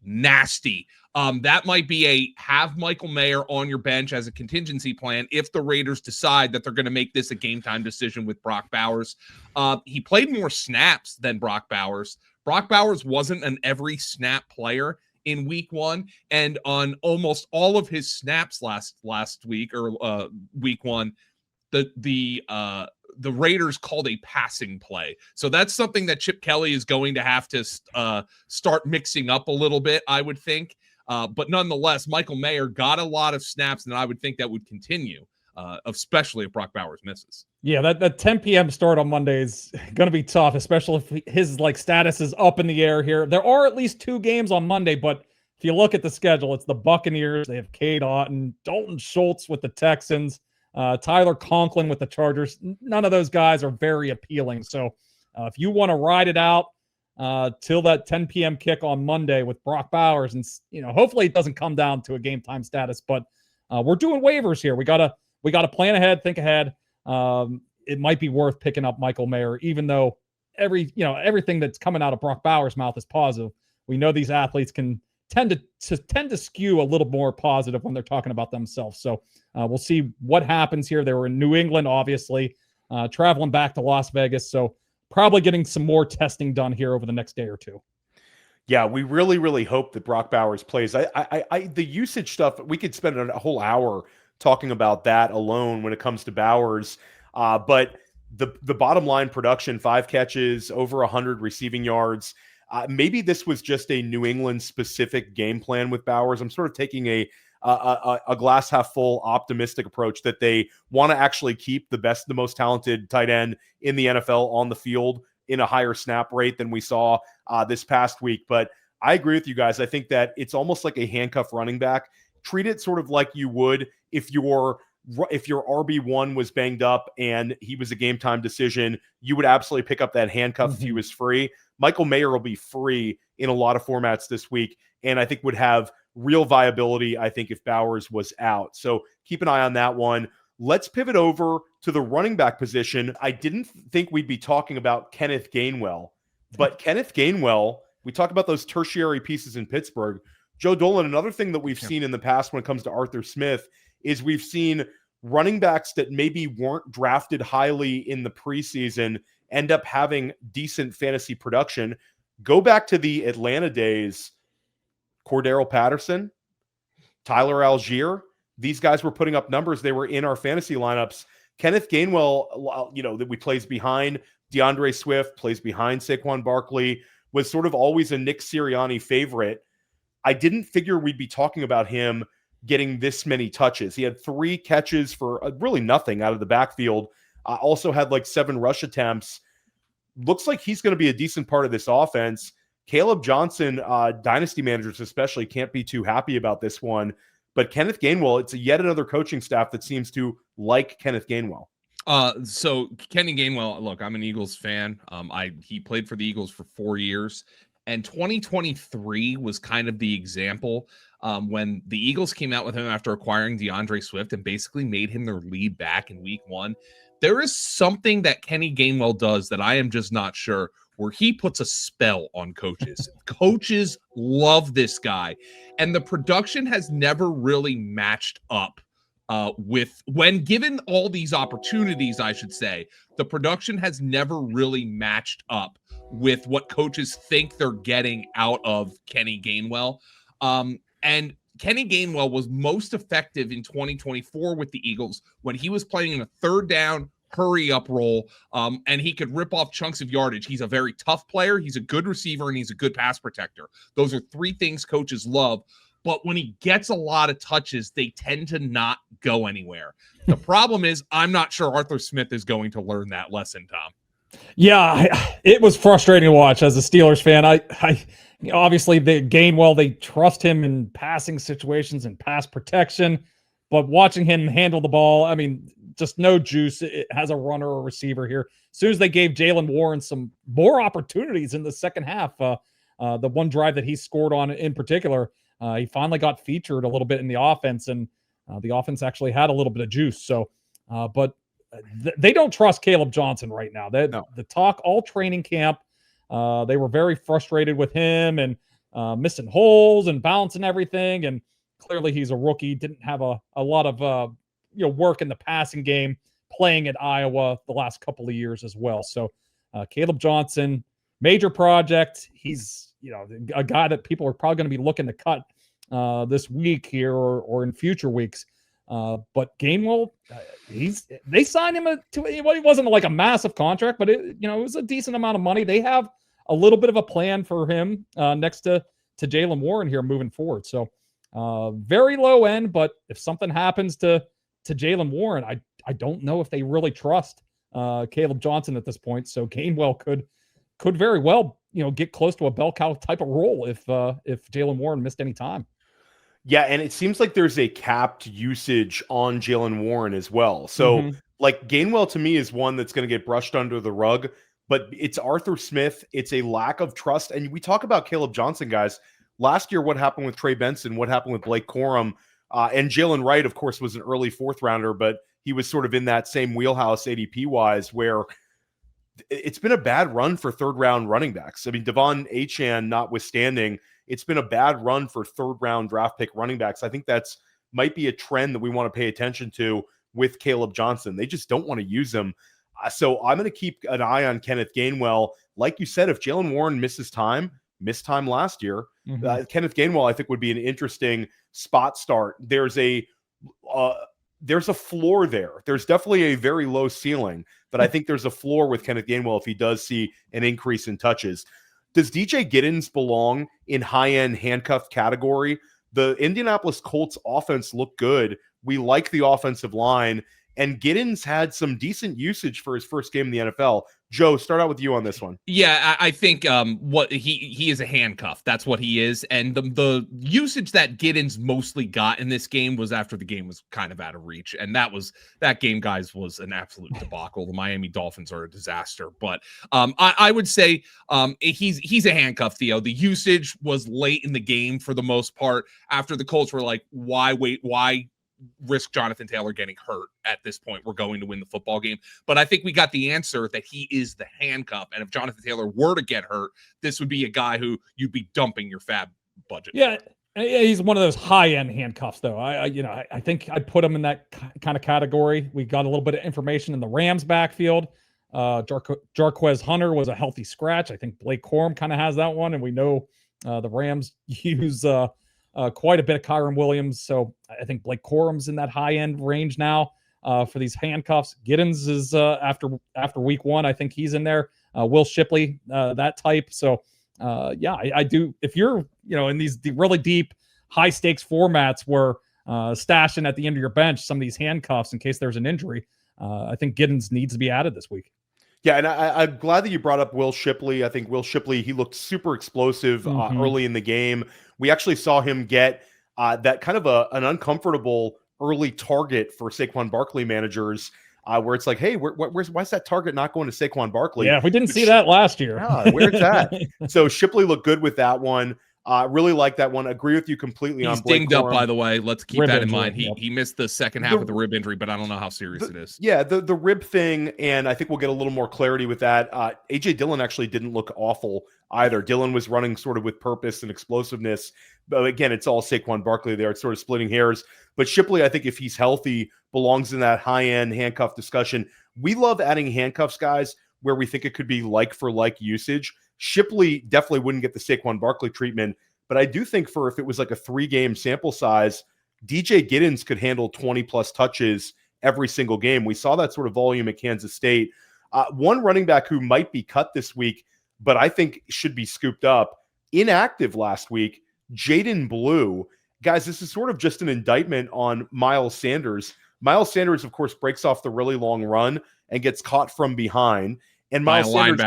Nasty. That might be have Michael Mayer on your bench as a contingency plan if the Raiders decide that they're going to make this a game time decision with Brock Bowers. He played more snaps than Brock Bowers. Brock Bowers wasn't an every snap player in week 1, and on almost all of his snaps last week or week 1, the Raiders called a passing play. So that's something that Chip Kelly is going to have to start mixing up a little bit, I would think. But nonetheless, Michael Mayer got a lot of snaps, and I would think that would continue, especially if Brock Bowers misses. Yeah, that 10 p.m. start on Monday is going to be tough, especially if his status is up in the air here. There are at least 2 games on Monday, but if you look at the schedule, it's the Buccaneers. They have Cade Otton, Dalton Schultz with the Texans, Tyler Conklin with the Chargers. None of those guys are very appealing. So if you want to ride it out till that 10 p.m. kick on Monday with Brock Bowers, and hopefully it doesn't come down to a game time status, but we're doing waivers here. We gotta plan ahead, think ahead. It might be worth picking up Michael Mayer, even though everything that's coming out of Brock Bowers' mouth is positive. We know these athletes can tend to skew a little more positive when they're talking about themselves. So we'll see what happens here. They were in New England, obviously, traveling back to Las Vegas. So probably getting some more testing done here over the next day or 2. Yeah, we really, really hope that Brock Bowers plays. The usage stuff, we could spend a whole hour talking about that alone when it comes to Bowers. But the bottom line production, 5 catches, over 100 receiving yards. Maybe this was just a New England specific game plan with Bowers. I'm sort of taking a glass half full optimistic approach that they want to actually keep the most talented tight end in the NFL on the field in a higher snap rate than we saw this past week. But I agree with you guys. I think that it's almost like a handcuff running back. Treat it sort of like you would if your RB1 was banged up and he was a game time decision. You would absolutely pick up that handcuff if he was free. Michael Mayer will be free in a lot of formats this week, and I think would have real viability, I think, if Bowers was out. So keep an eye on that one. Let's pivot over to the running back position. I didn't think we'd be talking about Kenneth Gainwell, but Kenneth Gainwell, we talked about those tertiary pieces in Pittsburgh. Joe Dolan, another thing that we've seen in the past when it comes to Arthur Smith is we've seen running backs that maybe weren't drafted highly in the preseason end up having decent fantasy production. Go back to the Atlanta days. Cordero Patterson, Tyler Algier, these guys were putting up numbers. They were in our fantasy lineups. Kenneth Gainwell, that we plays behind DeAndre Swift, plays behind Saquon Barkley, was sort of always a Nick Sirianni favorite. I didn't figure we'd be talking about him getting this many touches. He had 3 catches for really nothing out of the backfield. Also had 7 rush attempts. Looks like he's going to be a decent part of this offense. Kaleb Johnson, dynasty managers especially, can't be too happy about this one. But Kenneth Gainwell, it's yet another coaching staff that seems to like Kenneth Gainwell. So Kenny Gainwell, look, I'm an Eagles fan. He played for the Eagles for 4 years. And 2023 was kind of the example when the Eagles came out with him after acquiring DeAndre Swift and basically made him their lead back in week 1. There is something that Kenny Gainwell does that I am just not sure, where he puts a spell on coaches. Coaches love this guy. And the production has never really matched up with when given all these opportunities, I should say, the production has never really matched up with what coaches think they're getting out of Kenny Gainwell. And Kenny Gainwell was most effective in 2024 with the Eagles when he was playing in a 3rd down, hurry up role, and he could rip off chunks of yardage. He's a very tough player. He's a good receiver, and he's a good pass protector. Those are three things coaches love. But when he gets a lot of touches, they tend to not go anywhere. The problem is I'm not sure Arthur Smith is going to learn that lesson, Tom. Yeah, it was frustrating to watch as a Steelers fan. Obviously, the Gainwell, they trust him in passing situations and pass protection, but watching him handle the ball, I mean, just no juice. It has a runner or receiver here. As soon as they gave Jaylen Warren some more opportunities in the second half, the one drive that he scored on in particular, he finally got featured a little bit in the offense, and the offense actually had a little bit of juice. So, but they don't trust Kaleb Johnson right now. The talk all training camp, they were very frustrated with him and missing holes and bouncing everything. And clearly he's a rookie, didn't have a lot of work in the passing game playing at Iowa the last couple of years as well. So Kaleb Johnson, major project. He's a guy that people are probably going to be looking to cut this week here or in future weeks. But Gainwell, they signed him he wasn't like a massive contract, but it was a decent amount of money. They have a little bit of a plan for him next to Jaylen Warren here moving forward. So very low end, but if something happens to Jaylen Warren, I don't know if they really trust Kaleb Johnson at this point. So Gainwell could very well get close to a bell cow type of role if Jaylen Warren missed any time. Yeah, and it seems like there's a capped usage on Jaylen Warren as well. So, like, Gainwell to me is one that's going to get brushed under the rug, but it's Arthur Smith. It's a lack of trust. And we talk about Kaleb Johnson, guys. Last year, what happened with Trey Benson, what happened with Blake Corum, and Jalen Wright, of course, was an early fourth rounder, but he was sort of in that same wheelhouse ADP-wise where it's been a bad run for third-round running backs. I mean, Devon Achane notwithstanding, it's been a bad run for third-round draft pick running backs. I think that's might be a trend that we want to pay attention to with Kaleb Johnson. They just don't want to use him. So I'm going to keep an eye on Kenneth Gainwell. Like you said, if Jaylen Warren missed time last year, Kenneth Gainwell, I think, would be an interesting spot start. There's a floor there. There's definitely a very low ceiling, but I think there's a floor with Kenneth Gainwell if he does see an increase in touches. Does DJ Giddens belong in high-end handcuff category? The Indianapolis Colts offense looked good. We like the offensive line, and Giddens had some decent usage for his first game in the NFL. Joe, start out with you on this one. Yeah, I think what he is a handcuff. That's what he is. And the usage that Giddens mostly got in this game was after the game was kind of out of reach. And that game, guys, was an absolute debacle. The Miami Dolphins are a disaster. But I would say he's a handcuff, Theo. The usage was late in the game for the most part after the Colts were like, why risk Jonathan Taylor getting hurt at this point? We're going to win the football game. But I think we got the answer that he is the handcuff. And if Jonathan Taylor were to get hurt, this would be a guy who you'd be dumping your fab budget. Yeah, he's one of those high-end handcuffs, though. I think I'd put him in that kind of category. We got a little bit of information in the Rams backfield. Jarquez Hunter was a healthy scratch. I think Blake Corum kind of has that one, and we know the Rams use quite a bit of Kyron Williams. So I think Blake Corum's in that high-end range now for these handcuffs. Giddens is after week one. I think he's in there. Will Shipley, that type. So I do. If you're in these really deep, high-stakes formats where stashing at the end of your bench some of these handcuffs in case there's an injury, I think Giddens needs to be added this week. Yeah, and I'm glad that you brought up Will Shipley. I think Will Shipley, he looked super explosive early in the game. We actually saw him get that kind of an uncomfortable early target for Saquon Barkley managers where it's like, hey, why's that target not going to Saquon Barkley? Yeah, we didn't see that last year. Yeah, where's that? So Shipley looked good with that one. Really like that one. Agree with you completely on Blake He's dinged Corum. up, by the way. Let's keep Rib that in injury, mind. yep. He missed the second half of the rib injury, but I don't know how serious it is. Yeah, the rib thing, and I think we'll get a little more clarity with that. A.J. Dillon actually didn't look awful either. Dillon was running sort of with purpose and explosiveness. But again, it's all Saquon Barkley there. It's sort of splitting hairs. But Shipley, I think if he's healthy, belongs in that high-end handcuff discussion. We love adding handcuffs, guys, where we think it could be like-for-like usage. Shipley definitely wouldn't get the Saquon Barkley treatment. But I do think if it was like a 3-game sample size, DJ Giddens could handle 20-plus touches every single game. We saw that sort of volume at Kansas State. One running back who might be cut this week, but I think should be scooped up, inactive last week, Jaydon Blue. Guys, this is sort of just an indictment on Miles Sanders. Miles Sanders, of course, breaks off the really long run and gets caught from behind. And Miles Sanders,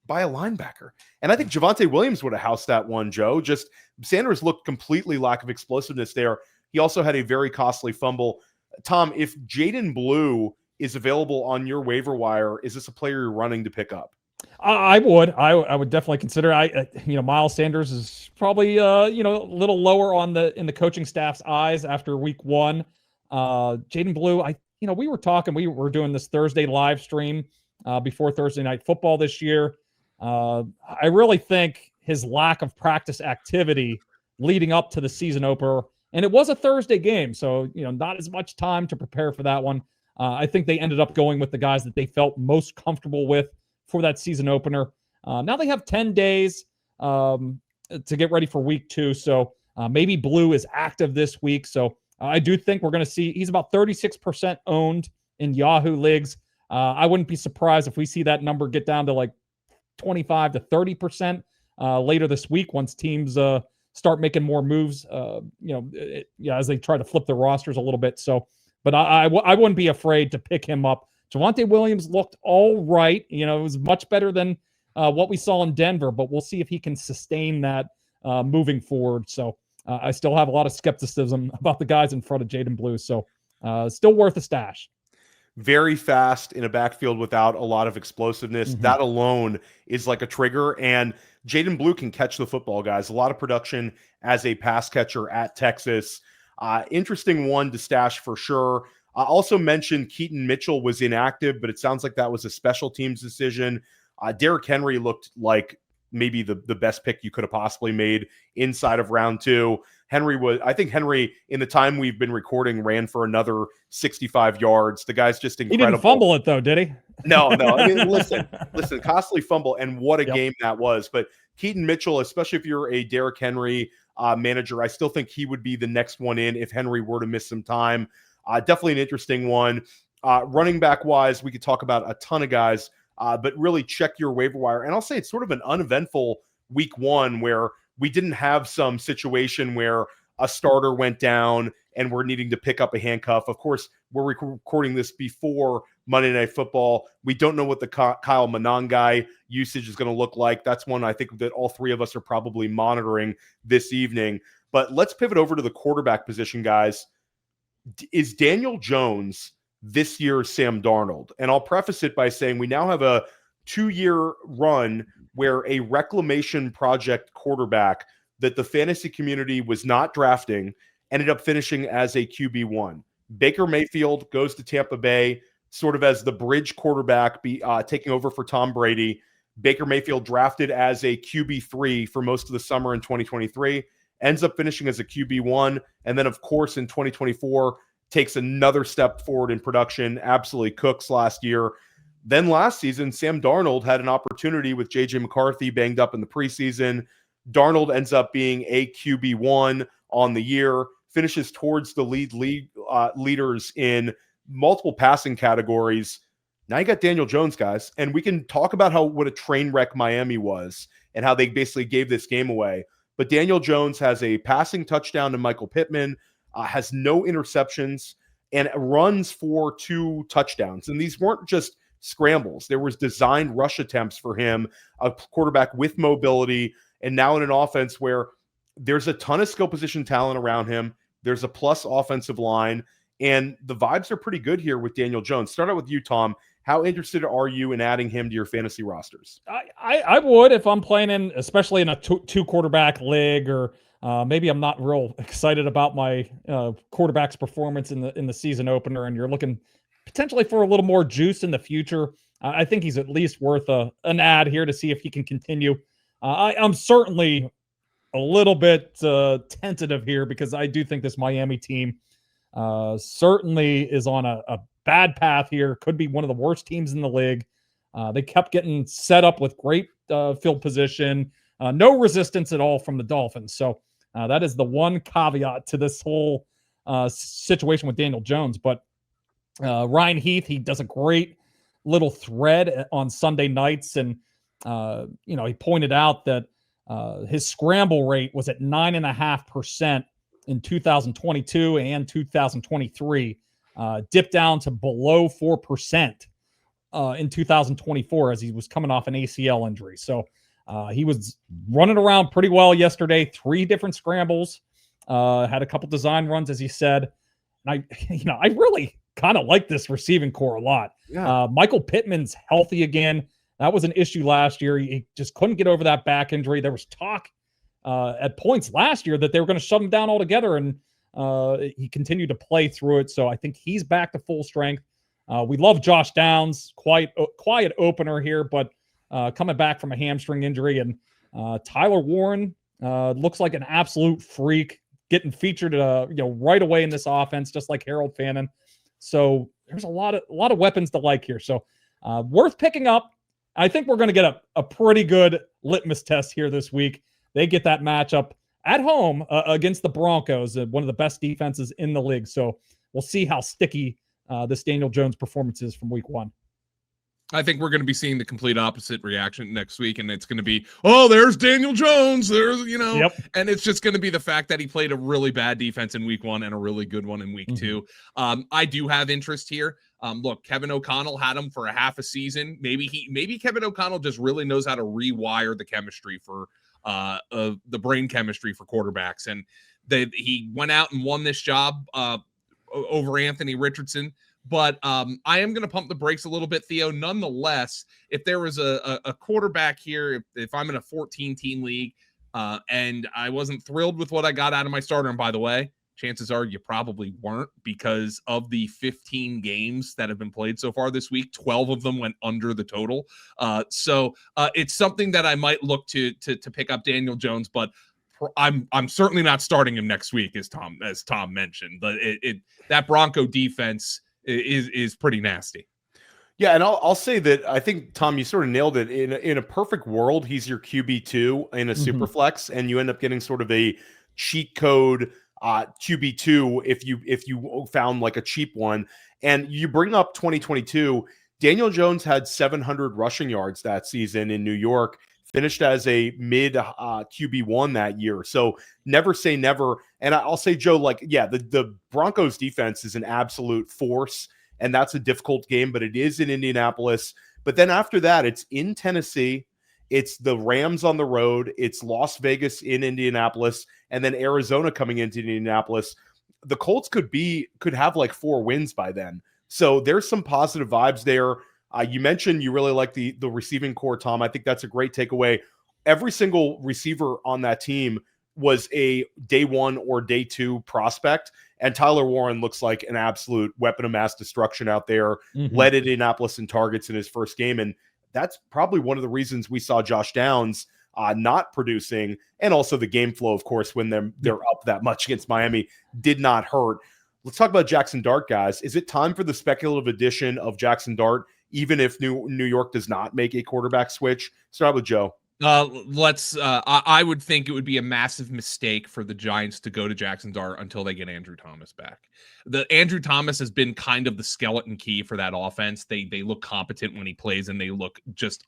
by a linebacker. And I think Javonte Williams would have housed that one, Joe. Just Sanders looked completely lack of explosiveness there. He also had a very costly fumble. Tom, if Jaydon Blue is available on your waiver wire, is this a player you're running to pick up? I would definitely consider. Miles Sanders is probably a little lower on in the coaching staff's eyes after week 1. Jaydon Blue, we were talking. We were doing this Thursday live stream before Thursday Night Football this year. I really think his lack of practice activity leading up to the season opener, and it was a Thursday game, so not as much time to prepare for that one. I think they ended up going with the guys that they felt most comfortable with for that season opener. Now they have 10 days to get ready for week 2. So maybe Blue is active this week. So I do think we're going to see, he's about 36% owned in Yahoo leagues. I wouldn't be surprised if we see that number get down to like 25 to 30% later this week once teams start making more moves, as they try to flip their rosters a little bit. So, but I wouldn't be afraid to pick him up. Javonte Williams looked all right. It was much better than what we saw in Denver, but we'll see if he can sustain that moving forward. So I still have a lot of skepticism about the guys in front of Jaydon Blue. So still worth a stash. Very fast in a backfield without a lot of explosiveness. Mm-hmm. That alone is like a trigger. And Jaydon Blue can catch the football, guys. A lot of production as a pass catcher at Texas. Interesting one to stash for sure. I also mentioned Keaton Mitchell was inactive, but it sounds like that was a special teams decision. Derrick Henry looked like maybe the best pick you could have possibly made inside of round 2. I think Henry, in the time we've been recording, ran for another 65 yards. The guy's just incredible. He didn't fumble it though, did he? No. I mean, listen, costly fumble, and what a game that was. But Keaton Mitchell, especially if you're a Derrick Henry manager, I still think he would be the next one in if Henry were to miss some time. Definitely an interesting one. Running back wise, we could talk about a ton of guys, but really check your waiver wire. And I'll say it's sort of an uneventful week 1 where we didn't have some situation where a starter went down and we're needing to pick up a handcuff. Of course, we're recording this before Monday Night Football. We don't know what the Kyle Monangai usage is going to look like. That's one I think that all three of us are probably monitoring this evening. But let's pivot over to the quarterback position, guys. Is Daniel Jones this year's Sam Darnold? And I'll preface it by saying we now have a 2-year run where a reclamation project quarterback that the fantasy community was not drafting ended up finishing as a QB1. Baker Mayfield goes to Tampa Bay sort of as the bridge quarterback, taking over for Tom Brady. Baker Mayfield drafted as a QB3 for most of the summer in 2023, ends up finishing as a QB1, and then, of course, in 2024, takes another step forward in production, absolutely cooks last year. Then last season, Sam Darnold had an opportunity with J.J. McCarthy banged up in the preseason. Darnold ends up being a QB1 on the year, finishes towards the leaders in multiple passing categories. Now you got Daniel Jones, guys, and we can talk about what a train wreck Miami was and how they basically gave this game away. But Daniel Jones has a passing touchdown to Michael Pittman, has no interceptions, and runs for 2 touchdowns. And these weren't just scrambles. There was designed rush attempts for him, a quarterback with mobility, and now in an offense where there's a ton of skill position talent around him. There's a plus offensive line, and the vibes are pretty good here with Daniel Jones. Start out with you, Tom. How interested are you in adding him to your fantasy rosters? I would if I'm playing in, especially in a 2-quarterback league, or maybe I'm not real excited about my quarterback's performance in the season opener, and you're looking potentially for a little more juice in the future. I think he's at least worth an ad here to see if he can continue. I'm certainly a little bit tentative here because I do think this Miami team certainly is on a bad path here. Could be one of the worst teams in the league. They kept getting set up with great field position, no resistance at all from the Dolphins. So that is the one caveat to this whole situation with Daniel Jones. But Ryan Heath, he does a great little thread on Sunday nights. And, he pointed out that his scramble rate was at 9.5% in 2022 and 2023, dipped down to below 4% in 2024 as he was coming off an ACL injury. So he was running around pretty well yesterday, 3 different scrambles, had a couple design runs, as he said. And I really kind of like this receiving core a lot. Yeah. Michael Pittman's healthy again. That was an issue last year. He just couldn't get over that back injury. There was talk at points last year that they were going to shut him down altogether, and he continued to play through it. So I think he's back to full strength. We love Josh Downs, quiet opener here, but coming back from a hamstring injury. And Tyler Warren looks like an absolute freak, getting featured right away in this offense, just like Harold Fannin. So there's a lot of weapons to like here. So worth picking up. I think we're going to get a pretty good litmus test here this week. They get that matchup at home against the Broncos, one of the best defenses in the league. So we'll see how sticky this Daniel Jones performance is from week 1. I think we're going to be seeing the complete opposite reaction next week, and it's going to be, oh, there's Daniel Jones. There's, Yep. And it's just going to be the fact that he played a really bad defense in week 1 and a really good one in week 2. I do have interest here. Look, Kevin O'Connell had him for a half a season. Maybe Kevin O'Connell just really knows how to rewire the chemistry for the brain chemistry for quarterbacks. And he went out and won this job over Anthony Richardson. But I am going to pump the brakes a little bit, Theo. Nonetheless, if there was a quarterback here, if I'm in a 14-team league and I wasn't thrilled with what I got out of my starter, and by the way, chances are you probably weren't, because of the 15 games that have been played so far this week, 12 of them went under the total. So it's something that I might look to pick up Daniel Jones, but I'm certainly not starting him next week, as Tom mentioned. But that Bronco defense is pretty nasty. Yeah, and I'll say that I think, Tom, you sort of nailed it. In a perfect world, he's your QB2 in a super flex, and you end up getting sort of a cheat code QB2 if you found like a cheap one. And you bring up 2022, Daniel Jones had 700 rushing yards that season in New York, finished as a mid QB1 that year. So never say never. And I'll say, Joe, the Broncos defense is an absolute force, and that's a difficult game, but it is in Indianapolis. But then after that, it's in Tennessee, it's the Rams on the road, it's Las Vegas in Indianapolis, and then Arizona coming into Indianapolis. The Colts could have like 4 wins by then. So there's some positive vibes there. You mentioned you really like the receiving core, Tom. I think that's a great takeaway. Every single receiver on that team was a day 1 or day 2 prospect, and Tyler Warren looks like an absolute weapon of mass destruction out there. Led Indianapolis in targets in his first game, and that's probably one of the reasons we saw Josh Downs not producing, and also the game flow, of course, when they're up that much against Miami did not hurt. Let's talk about Jaxson Dart, guys. Is it time for the speculative addition of Jaxson Dart, even if New York does not make a quarterback switch? Start with Joe. I would think it would be a massive mistake for the Giants to go to Jaxson Dart until they get Andrew Thomas back. Andrew Thomas has been kind of the skeleton key for that offense. They look competent when he plays, and they look just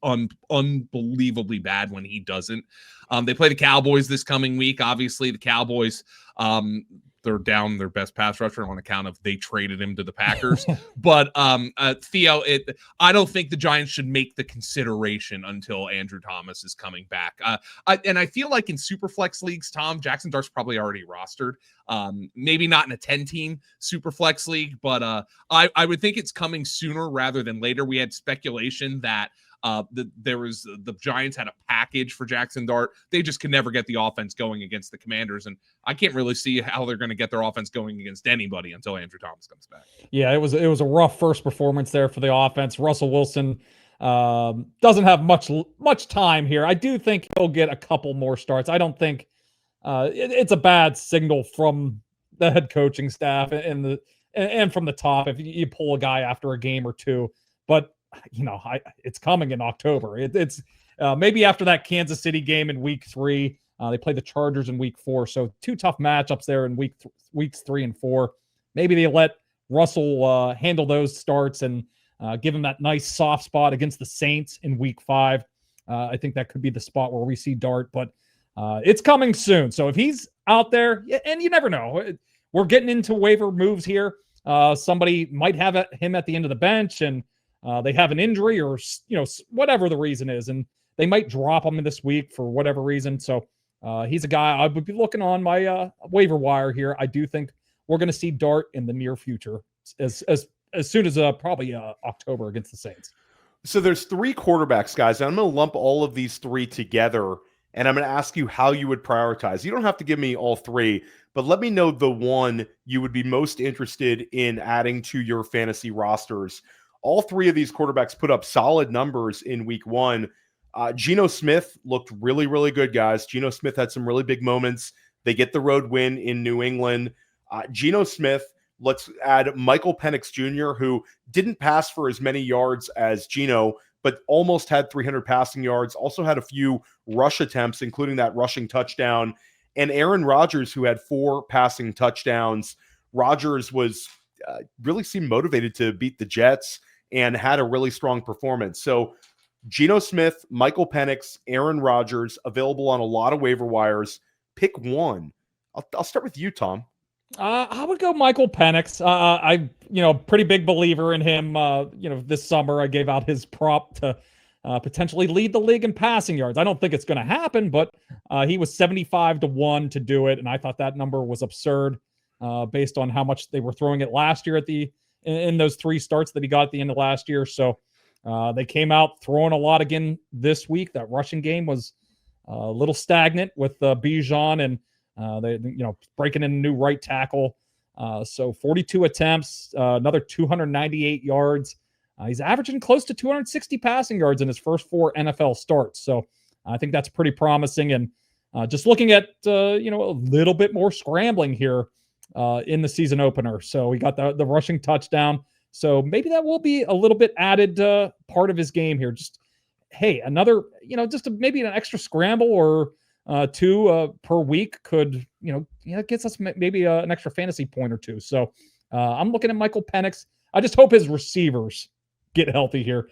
unbelievably bad when he doesn't. They play the Cowboys this coming week. Obviously, the Cowboys, they're down their best pass rusher on account of they traded him to the Packers. But Theo, I don't think the Giants should make the consideration until Andrew Thomas is coming back. I feel like in Superflex leagues, Tom, Jaxson Dart's probably already rostered. Maybe not in a 10-team Superflex league, but I would think it's coming sooner rather than later. We had speculation that the Giants had a package for Jaxson Dart. They just could never get the offense going against the Commanders, and I can't really see how they're going to get their offense going against anybody until Andrew Thomas comes back. Yeah, it was a rough first performance there for the offense. Russell Wilson doesn't have much time here. I do think he'll get a couple more starts. I don't think it's a bad signal from the head coaching staff and from the top if you pull a guy after a game or two, but it's coming in October. It's maybe after that Kansas City game in week 3. They play the Chargers in week 4. So 2 tough matchups there in weeks 3 and 4. Maybe they let Russell handle those starts and give him that nice soft spot against the Saints in week 5. I think that could be the spot where we see Dart, but it's coming soon. So if he's out there, and you never know, we're getting into waiver moves here. Somebody might have him at the end of the bench and they have an injury or, whatever the reason is, and they might drop him this week for whatever reason. So he's a guy I would be looking on my waiver wire here. I do think we're going to see Dart in the near future as soon as probably October against the Saints. So there's 3 quarterbacks, guys. And I'm going to lump all of these 3 together, and I'm going to ask you how you would prioritize. You don't have to give me all 3, but let me know the one you would be most interested in adding to your fantasy rosters. All 3 of these quarterbacks put up solid numbers in week 1. Geno Smith looked really, really good, guys. Geno Smith had some really big moments. They get the road win in New England. Geno Smith, let's add Michael Penix Jr., who didn't pass for as many yards as Geno, but almost had 300 passing yards, also had a few rush attempts, including that rushing touchdown. And Aaron Rodgers, who had 4 passing touchdowns. Rodgers was really seemed motivated to beat the Jets and had a really strong performance. So Geno Smith, Michael Penix, Aaron Rodgers, available on a lot of waiver wires. Pick one. I'll start with you, Tom. I would go Michael Penix. I, pretty big believer in him. This summer I gave out his prop to potentially lead the league in passing yards. I don't think it's going to happen, but he was 75-1 to do it, and I thought that number was absurd based on how much they were throwing it last year in those 3 starts that he got at the end of last year. So they came out throwing a lot again this week. That rushing game was a little stagnant with Bijan and they breaking in a new right tackle. So 42 attempts, another 298 yards. He's averaging close to 260 passing yards in his first 4 NFL starts. So I think that's pretty promising. And just looking at, a little bit more scrambling here in the season opener. So he got the rushing touchdown. So maybe that will be a little bit added part of his game here. Just, hey, another, maybe an extra scramble or 2 per week could, gets us maybe an extra fantasy point or 2. So I'm looking at Michael Penix. I just hope his receivers get healthy here.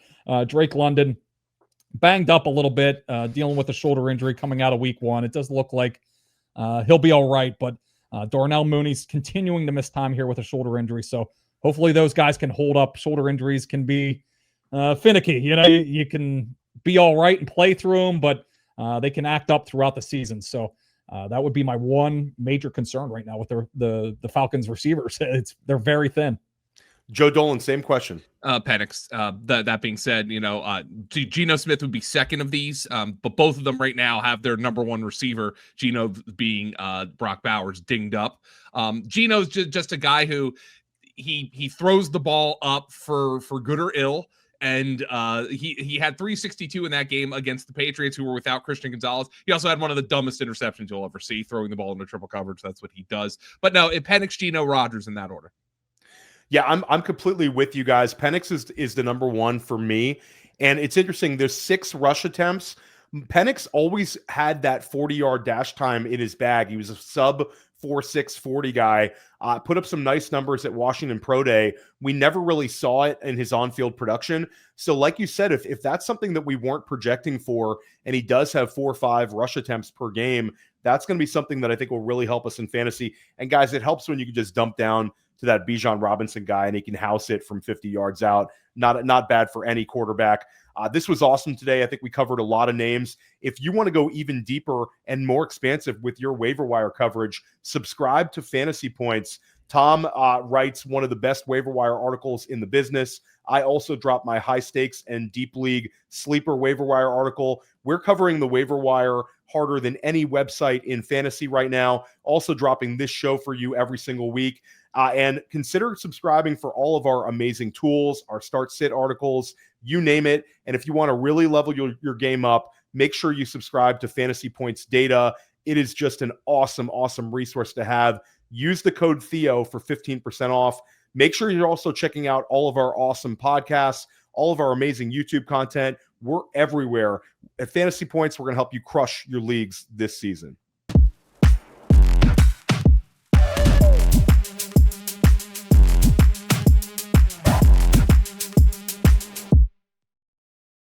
Drake London banged up a little bit, dealing with a shoulder injury coming out of week 1. It does look like he'll be all right, but Darnell Mooney's continuing to miss time here with a shoulder injury. So hopefully those guys can hold up. Shoulder injuries can be finicky. You can be all right and play through them, but they can act up throughout the season. So that would be my one major concern right now with the Falcons receivers. They're very thin. Joe Dolan, same question. Penix. That being said, Geno Smith would be second of these, but both of them right now have their number 1 receiver, Geno being Brock Bowers, dinged up. Geno's just a guy who he throws the ball up for good or ill. And he had 362 in that game against the Patriots, who were without Christian Gonzalez. He also had one of the dumbest interceptions you'll ever see, throwing the ball into triple coverage. That's what he does. But no, Penix, Geno, Rodgers in that order. Yeah, I'm completely with you guys. Penix is the number 1 for me. And it's interesting. There's 6 rush attempts. Penix always had that 40-yard dash time in his bag. He was a sub 4.6 40 guy. Put up some nice numbers at Washington Pro Day. We never really saw it in his on-field production. So like you said, if that's something that we weren't projecting for, and he does have 4 or 5 rush attempts per game, that's going to be something that I think will really help us in fantasy. And guys, it helps when you can just dump down to that Bijan Robinson guy and he can house it from 50 yards out. Not bad for any quarterback. This was awesome today. I think we covered a lot of names. If you want to go even deeper and more expansive with your waiver wire coverage, subscribe to Fantasy Points. Tom writes one of the best waiver wire articles in the business. I also dropped my high stakes and deep league sleeper waiver wire article. We're covering the waiver wire harder than any website in fantasy right now. Also dropping this show for you every single week. And consider subscribing for all of our amazing tools, our start-sit articles, you name it. And if you want to really level your game up, make sure you subscribe to Fantasy Points Data. It is just an awesome, awesome resource to have. Use the code Theo for 15% off. Make sure you're also checking out all of our awesome podcasts, all of our amazing YouTube content. We're everywhere. At Fantasy Points, we're going to help you crush your leagues this season.